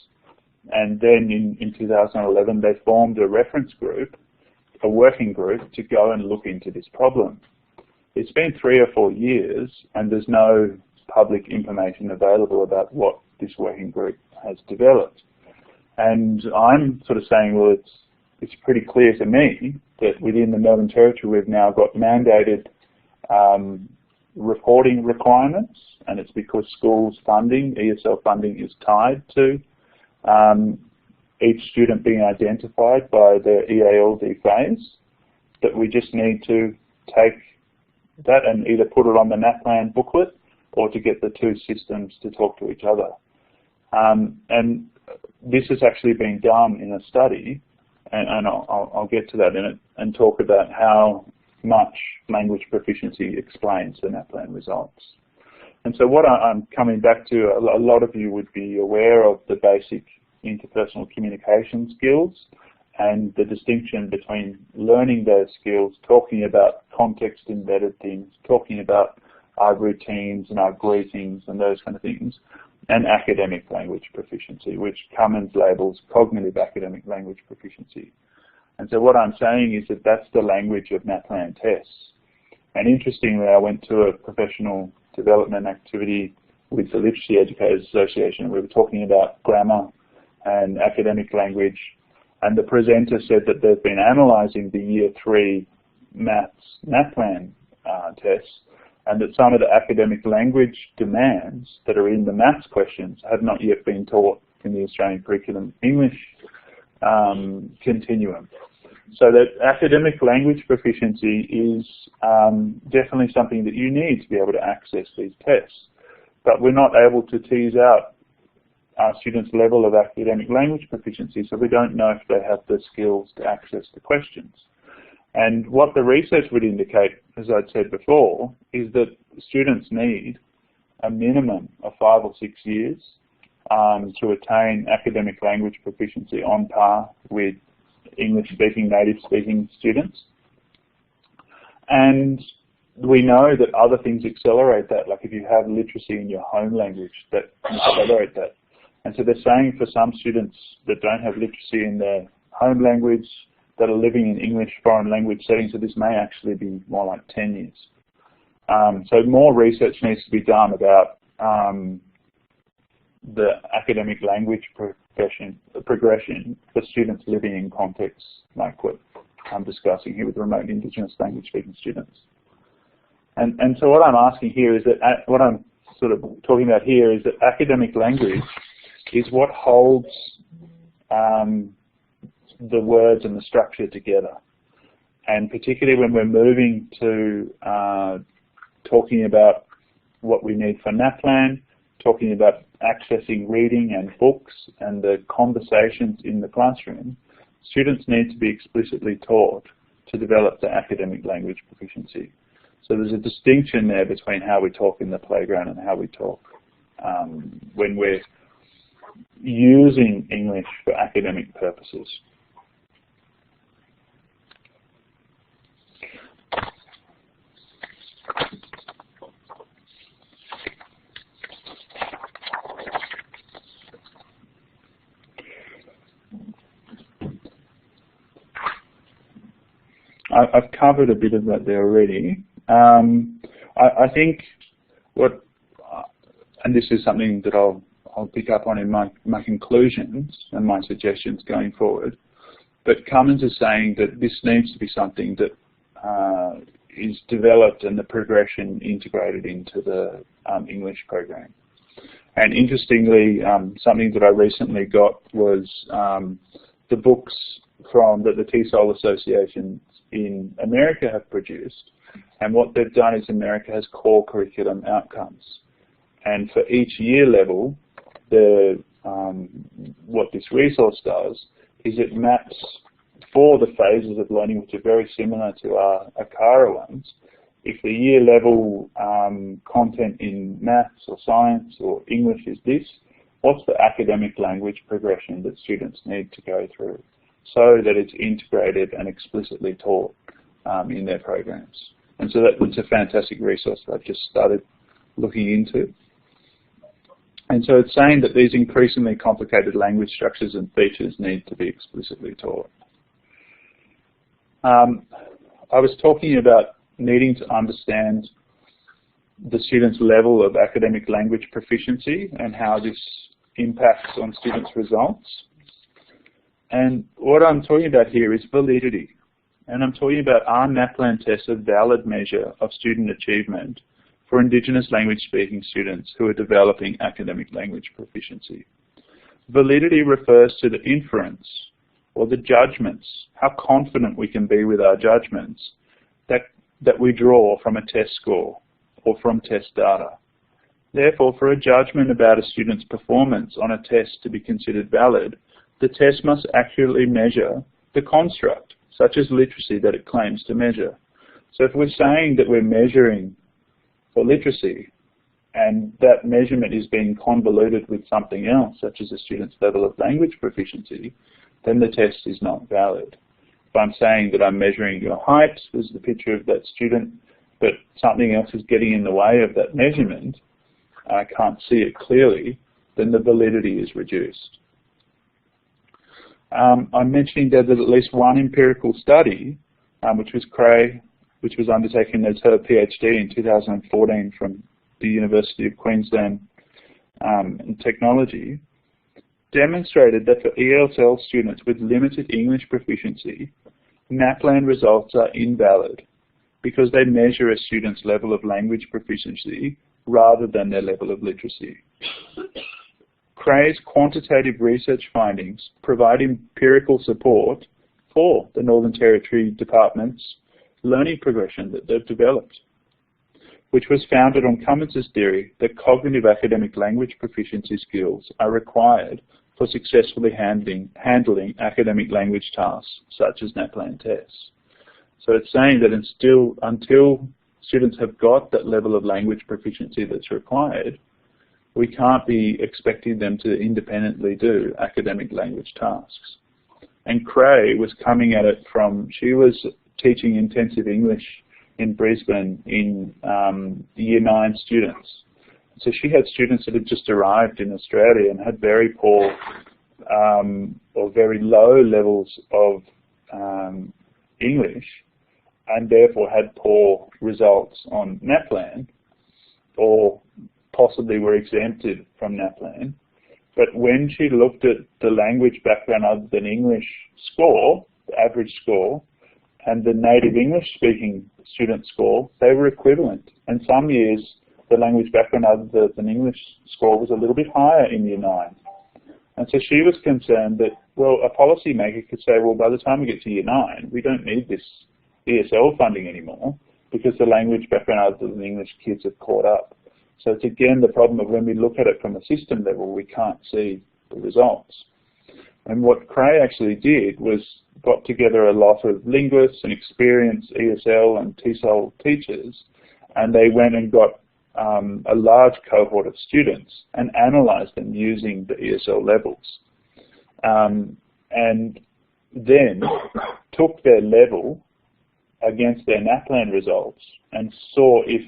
And then in 2011, they formed a reference group, a working group, to go and look into this problem. It's been 3 or 4 years, and there's no public information available about what this working group has developed. And I'm sort of saying, well, it's pretty clear to me that within the Northern Territory we've now got mandated reporting requirements, and it's because schools' funding, ESL funding, is tied to each student being identified by their EALD phase, that we just need to take that and either put it on the NAPLAN booklet or to get the two systems to talk to each other. And this has actually been done in a study, and I'll get to that in it, and talk about how much language proficiency explains the NAPLAN results. And so what I'm coming back to, a lot of you would be aware of the basic interpersonal communication skills and the distinction between learning those skills, talking about context-embedded things, talking about our routines and our greetings and those kind of things, and academic language proficiency, which Cummins labels cognitive academic language proficiency. And so what I'm saying is that that's the language of NAPLAN tests. And interestingly, I went to a professional development activity with the Literacy Educators Association. We were talking about grammar and academic language, and the presenter said that they've been analysing the Year 3 maths NAPLAN tests, and that some of the academic language demands that are in the maths questions have not yet been taught in the Australian curriculum English continuum. So that academic language proficiency is definitely something that you need to be able to access these tests. But we're not able to tease out our students' level of academic language proficiency, so we don't know if they have the skills to access the questions. And what the research would indicate, as I'd said before, is that students need a minimum of 5 or 6 years to attain academic language proficiency on par with English-speaking, native-speaking students. And we know that other things accelerate that, like if you have literacy in your home language, that can accelerate that. And so they're saying for some students that don't have literacy in their home language, that are living in English foreign language settings, so this may actually be more like 10 years. So more research needs to be done about the academic language progression for students living in contexts like what I'm discussing here with remote Indigenous language speaking students. And so what I'm asking here is that, what I'm sort of talking about here is that academic language is what holds the words and the structure together. And particularly when we're moving to talking about what we need for NAPLAN, talking about accessing reading and books and the conversations in the classroom, students need to be explicitly taught to develop the academic language proficiency. So there's a distinction there between how we talk in the playground and how we talk when we're using English for academic purposes. I've covered a bit of that there already. I think what, and this is something that I'll pick up on in my conclusions and my suggestions going forward, but Cummins is saying that this needs to be something that is developed and the progression integrated into the English program. And interestingly, something that I recently got was the books that the TESOL associations in America have produced. And what they've done is America has core curriculum outcomes. And for each year level, what this resource does is it maps for the phases of learning, which are very similar to our ACARA ones. If the year level content in maths or science or English is this, what's the academic language progression that students need to go through so that it's integrated and explicitly taught in their programs. And so that's a fantastic resource that I've just started looking into. And so it's saying that these increasingly complicated language structures and features need to be explicitly taught. I was talking about needing to understand the student's level of academic language proficiency and how this impacts on students' results. And what I'm talking about here is validity. And I'm talking about, are NAPLAN tests a valid measure of student achievement for Indigenous language speaking students who are developing academic language proficiency? Validity refers to the inference or the judgments, how confident we can be with our judgments that we draw from a test score or from test data. Therefore, for a judgment about a student's performance on a test to be considered valid, the test must accurately measure the construct, such as literacy, that it claims to measure. So if we're saying that we're measuring for literacy and that measurement is being convoluted with something else, such as a student's level of language proficiency, then the test is not valid. If I'm saying that I'm measuring your height, this is the picture of that student, but something else is getting in the way of that measurement, I can't see it clearly, then the validity is reduced. I'm mentioning that there's at least one empirical study, which was undertaken as her PhD in 2014 from the University of Queensland and technology, demonstrated that for ELSL students with limited English proficiency, NAPLAN results are invalid because they measure a student's level of language proficiency rather than their level of literacy. Cray's quantitative research findings provide empirical support for the Northern Territory Department's learning progression that they've developed, which was founded on Cummins' theory that cognitive academic language proficiency skills are required for successfully handling academic language tasks such as NAPLAN tests. So it's saying that until students have got that level of language proficiency that's required, we can't be expecting them to independently do academic language tasks. And Cray was coming at it from, she was teaching intensive English in Brisbane in Year 9 students. So she had students that had just arrived in Australia and had very poor or very low levels of English, and therefore had poor results on NAPLAN, or possibly were exempted from NAPLAN. But when she looked at the language background other than English score, the average score, and the native English speaking student score, they were equivalent. And some years the language background other than English score was a little bit higher in Year 9. And so she was concerned that, well, a policymaker could say, well, by the time we get to Year 9, we don't need this ESL funding anymore because the language background other than English kids have caught up. So it's again the problem of when we look at it from a system level, we can't see the results. And what Cray actually did was got together a lot of linguists and experienced ESL and TESOL teachers, and they went and got a large cohort of students and analysed them using the ESL levels. And then took their level against their NAPLAN results and saw if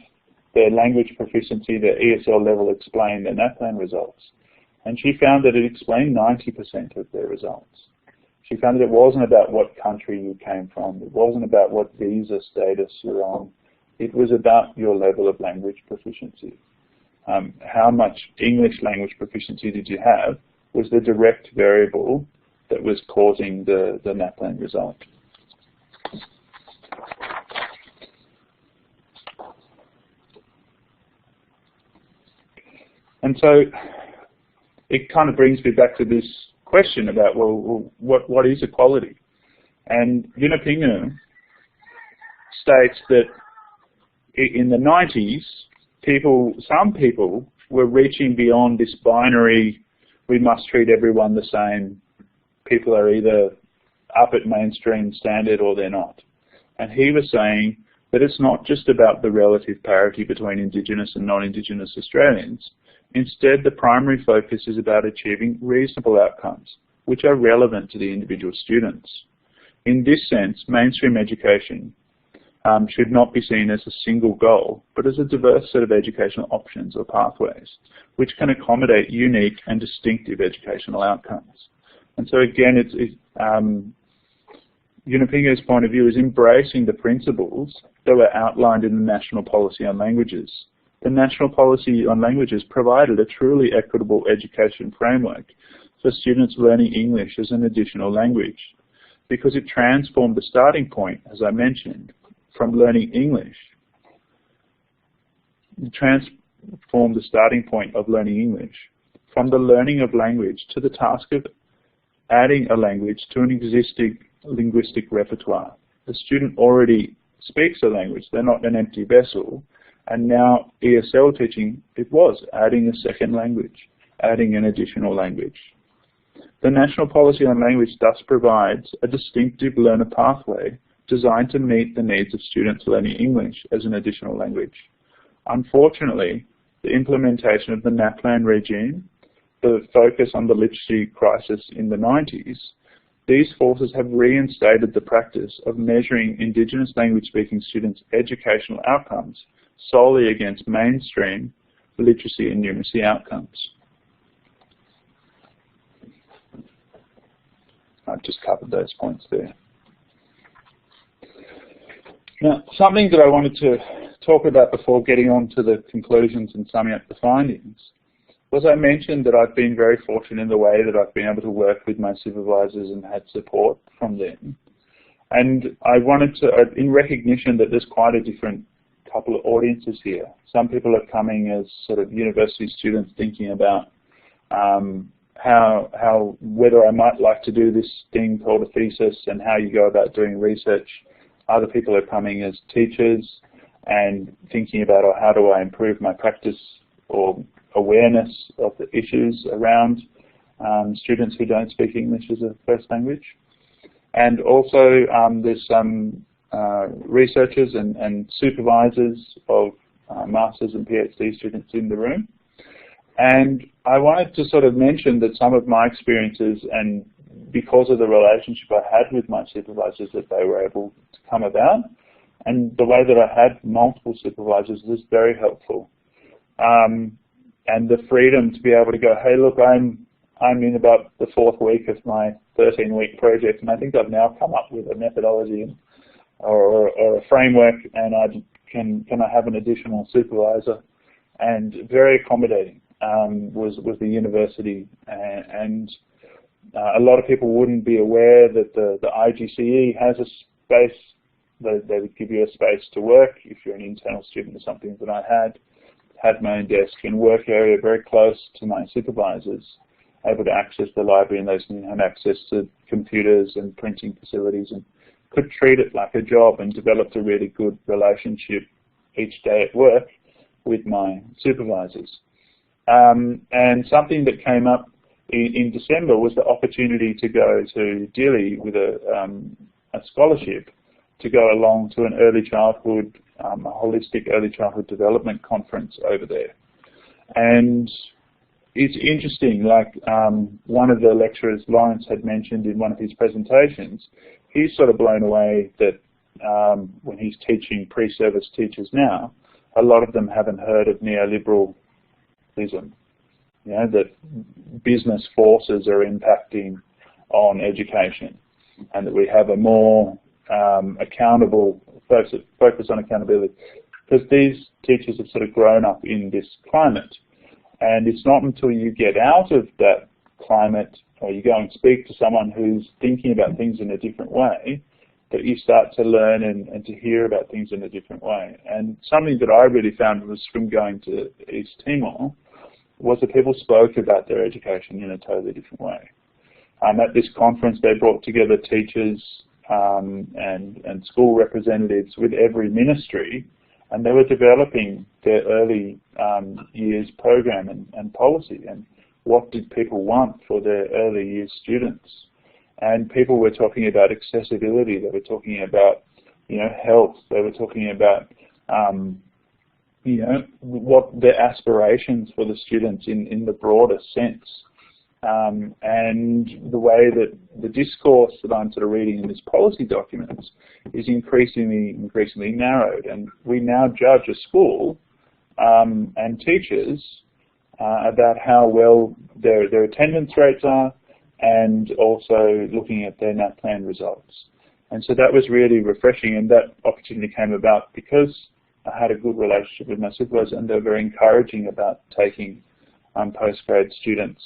their language proficiency, their ESL level explained their NAPLAN results. And she found that it explained 90% of their results. She found that it wasn't about what country you came from, it wasn't about what visa status you're on, it was about your level of language proficiency. How much English language proficiency did you have was the direct variable that was causing the NAPLAN result. And so it kind of brings me back to this question about, well what is equality? And Unapingu states that in the 90s, some people were reaching beyond this binary, we must treat everyone the same, people are either up at mainstream standard or they're not. And he was saying that it's not just about the relative parity between Indigenous and non-Indigenous Australians. Instead, the primary focus is about achieving reasonable outcomes, which are relevant to the individual students. In this sense, mainstream education should not be seen as a single goal, but as a diverse set of educational options or pathways, which can accommodate unique and distinctive educational outcomes. And so again, Unapingu's point of view is embracing the principles that were outlined in the National Policy on Languages. The National Policy on Languages provided a truly equitable education framework for students learning English as an additional language, because it transformed the starting point, as I mentioned, from learning English. It transformed the starting point of learning English from the learning of language to the task of adding a language to an existing linguistic repertoire. The student already speaks a language, they're not an empty vessel, and now ESL teaching, it was adding a second language, adding an additional language. The National Policy on Language thus provides a distinctive learner pathway designed to meet the needs of students learning English as an additional language. Unfortunately, the implementation of the NAPLAN regime, the focus on the literacy crisis in the 90s, these forces have reinstated the practice of measuring Indigenous language-speaking students' educational outcomes solely against mainstream literacy and numeracy outcomes. I've just covered those points there. Now, something that I wanted to talk about before getting on to the conclusions and summing up the findings was I mentioned that I've been very fortunate in the way that I've been able to work with my supervisors and had support from them. And I wanted to, in recognition that there's quite a different couple of audiences here. Some people are coming as sort of university students thinking about whether I might like to do this thing called a thesis and how you go about doing research. Other people are coming as teachers and thinking about, oh, how do I improve my practice or awareness of the issues around students who don't speak English as a first language. And also there's some researchers and supervisors of Masters and PhD students in the room. And I wanted to sort of mention that some of my experiences, and because of the relationship I had with my supervisors, that they were able to come about. And the way that I had multiple supervisors was very helpful. And the freedom to be able to go, hey, look, I'm in about the 4th week of my 13-week project, and I think I've now come up with a methodology or a framework, and can I have an additional supervisor? And very accommodating was the university, and a lot of people wouldn't be aware that the IGCE has a space. They would give you a space to work if you're an internal student or something that I had my own desk and work area very close to my supervisors, able to access the library, and those who had access to computers and printing facilities, and could treat it like a job, and developed a really good relationship each day at work with my supervisors. And something that came up in December was the opportunity to go to Dili with a scholarship to go along to an early childhood, a holistic early childhood development conference over there. And it's interesting, like one of the lecturers, Lawrence, had mentioned in one of his presentations, he's sort of blown away that when he's teaching pre-service teachers now, a lot of them haven't heard of neoliberalism, you know, that business forces are impacting on education, and that we have a more accountable focus on accountability, because these teachers have sort of grown up in this climate, and it's not until you get out of that climate or you go and speak to someone who's thinking about things in a different way that you start to learn and to hear about things in a different way. And something that I really found was from going to East Timor was that people spoke about their education in a totally different way. At this conference they brought together teachers and school representatives with every ministry, and they were developing their early years program and policy, and what did people want for their early years students. And people were talking about accessibility, they were talking about, you know, health, they were talking about, you know, what their aspirations for the students in the broader sense. And the way that the discourse that I'm sort of reading in this policy documents is increasingly narrowed, and we now judge a school and teachers about how well their attendance rates are, and also looking at their NAPLAN results. And so that was really refreshing, and that opportunity came about because I had a good relationship with my supervisor, and they were very encouraging about taking postgrad students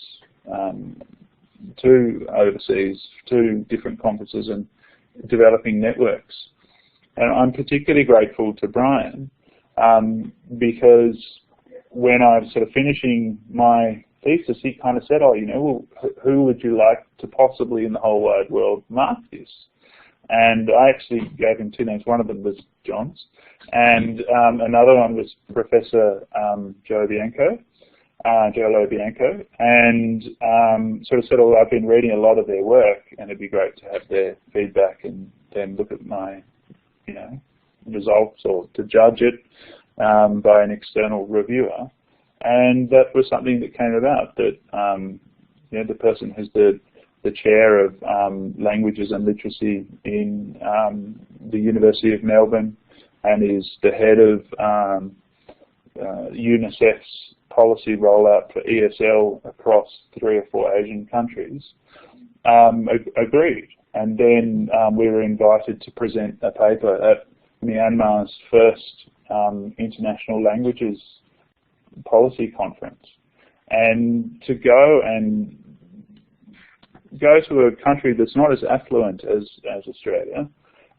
to overseas, to different conferences, and developing networks. And I'm particularly grateful to Brian because when I was sort of finishing my thesis, he kind of said, oh, you know, well, who would you like to possibly in the whole wide world mark this? And I actually gave him 2 names. One of them was John's, and another one was Professor Joe Lobianco, and sort of said, well, I've been reading a lot of their work, and it'd be great to have their feedback and then look at my, you know, results, or to judge it by an external reviewer. And that was something that came about, that you know, the person who's the chair of languages and literacy in the University of Melbourne, and is the head of UNICEF's policy rollout for ESL across 3 or 4 Asian countries, agreed. And then we were invited to present a paper at Myanmar's first international languages policy conference. And to go to a country that's not as affluent as Australia,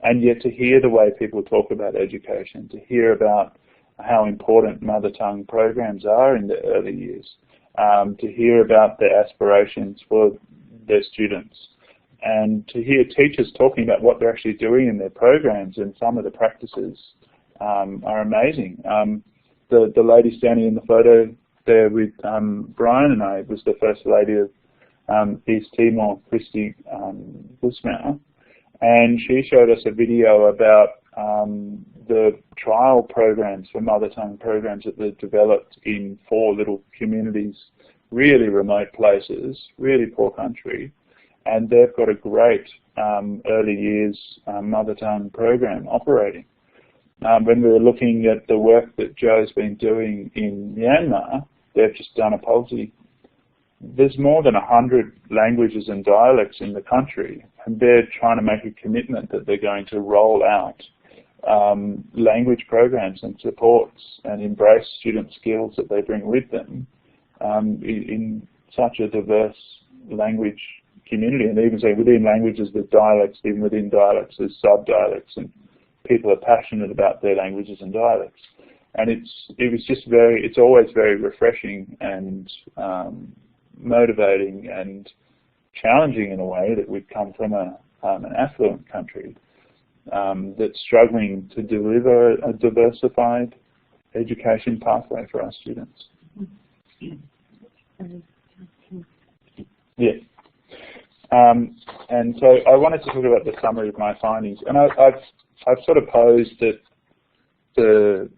and yet to hear the way people talk about education, to hear about how important mother tongue programs are in the early years, to hear about their aspirations for their students, and to hear teachers talking about what they're actually doing in their programs, and some of the practices are amazing. The lady standing in the photo there with Brian and I was the First Lady of East Timor, Christy Busmau, and she showed us a video about the trial programs for mother tongue programs that they've developed in 4 little communities, really remote places, really poor country, and they've got a great early years mother tongue program operating. When we were looking at the work that Joe's been doing in Myanmar, they've just done a policy. There's more than 100 languages and dialects in the country, and they're trying to make a commitment that they're going to roll out language programs and supports and embrace student skills that they bring with them in such a diverse language community. And even say within languages there's dialects, even within dialects there's sub-dialects, and people are passionate about their languages and dialects. And it's always very refreshing and motivating and challenging in a way that we've come from an affluent country that's struggling to deliver a diversified education pathway for our students. Yeah. And so I wanted to talk about the summary of my findings, and I've sort of posed that the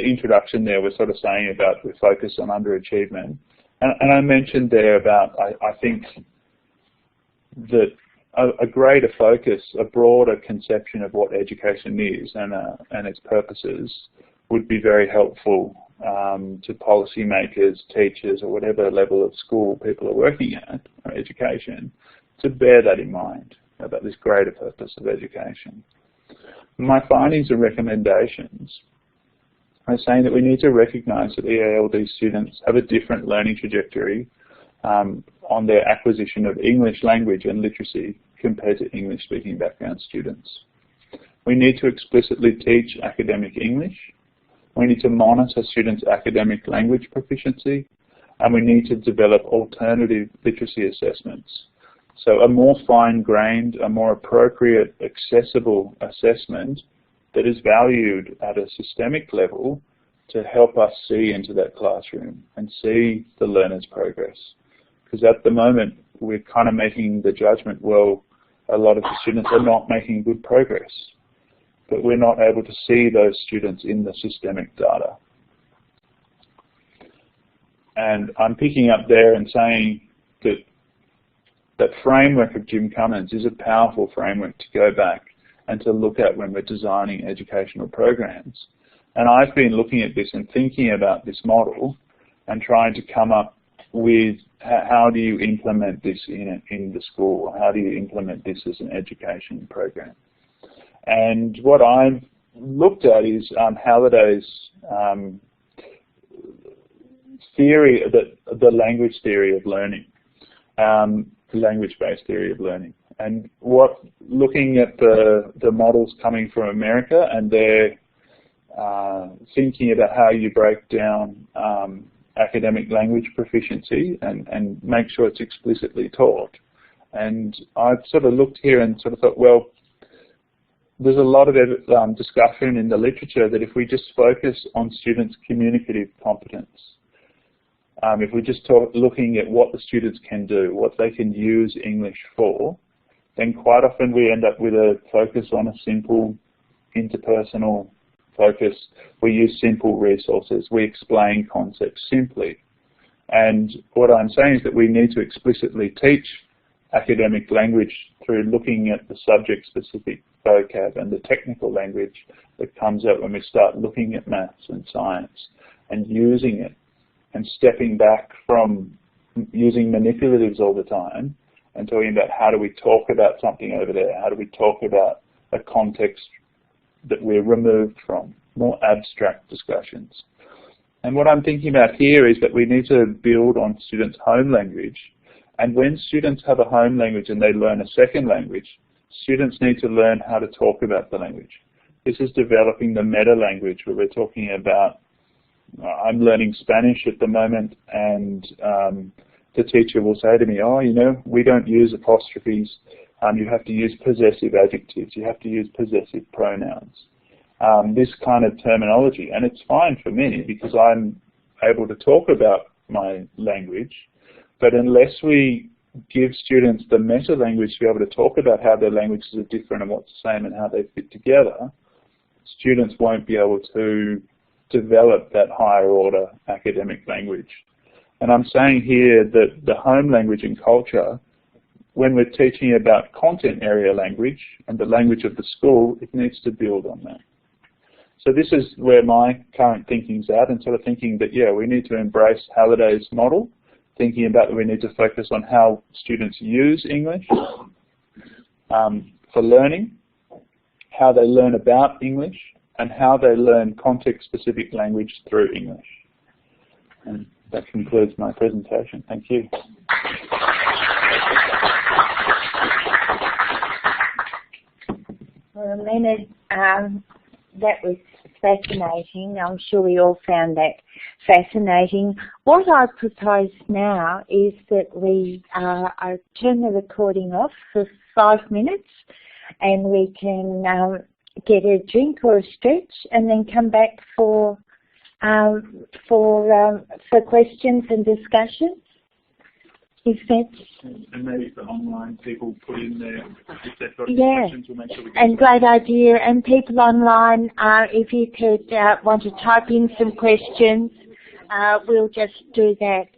introduction there was sort of saying about the focus on underachievement, and I mentioned there about I think that a greater focus, a broader conception of what education is and its purposes would be very helpful to policymakers, teachers, or whatever level of school people are working at, or education, to bear that in mind about this greater purpose of education. My findings and recommendations are saying that we need to recognise that EALD students have a different learning trajectory on their acquisition of English language and literacy compared to English-speaking background students. We need to explicitly teach academic English. We need to monitor students' academic language proficiency, and we need to develop alternative literacy assessments. So a more fine-grained, a more appropriate, accessible assessment that is valued at a systemic level to help us see into that classroom and see the learner's progress. Because at the moment, we're kind of making the judgment, well, a lot of the students are not making good progress, but we're not able to see those students in the systemic data. And I'm picking up there and saying that that framework of Jim Cummins is a powerful framework to go back and to look at when we're designing educational programs. And I've been looking at this and thinking about this model and trying to come up with how do you implement this in the school? How do you implement this as an education program? And what I've looked at is Halliday's theory, the language theory of learning, language-based theory of learning. And looking at the models coming from America, and they're thinking about how you break down academic language proficiency and make sure it's explicitly taught. And I've sort of looked here and sort of thought, well, there's a lot of discussion in the literature that if we just focus on students' communicative competence, if we just looking at what the students can do, what they can use English for, then quite often we end up with a focus on a simple interpersonal focus. We use simple resources. We explain concepts simply. And what I'm saying is that we need to explicitly teach academic language through looking at the subject-specific vocab and the technical language that comes out when we start looking at maths and science and using it and stepping back from using manipulatives all the time and talking about how do we talk about something over there, how do we talk about a context that we're removed from, more abstract discussions. And what I'm thinking about here is that we need to build on students' home language. And when students have a home language and they learn a second language, students need to learn how to talk about the language. This is developing the meta language where we're talking about, I'm learning Spanish at the moment, and the teacher will say to me, oh, you know, we don't use apostrophes. You have to use possessive adjectives. You have to use possessive pronouns. This kind of terminology. And it's fine for me because I'm able to talk about my language. But unless we give students the meta language to be able to talk about how their languages are different and what's the same and how they fit together, students won't be able to develop that higher order academic language. And I'm saying here that the home language and culture, when we're teaching about content area language and the language of the school, it needs to build on that. So this is where my current thinking's at, and sort of thinking that, yeah, we need to embrace Halliday's model, thinking about that we need to focus on how students use English for learning, how they learn about English, and how they learn context-specific language through English. And that concludes my presentation. Thank you. Well, Leonard, that was fascinating. I'm sure we all found that fascinating. What I propose now is that we I turn the recording off for 5 minutes, and we can get a drink or a stretch, and then come back for questions and discussion. If that's... And maybe for online people put in there, if they've got questions, we'll make sure we get and great idea. And people online, if you could want to type in some questions, we'll just do that.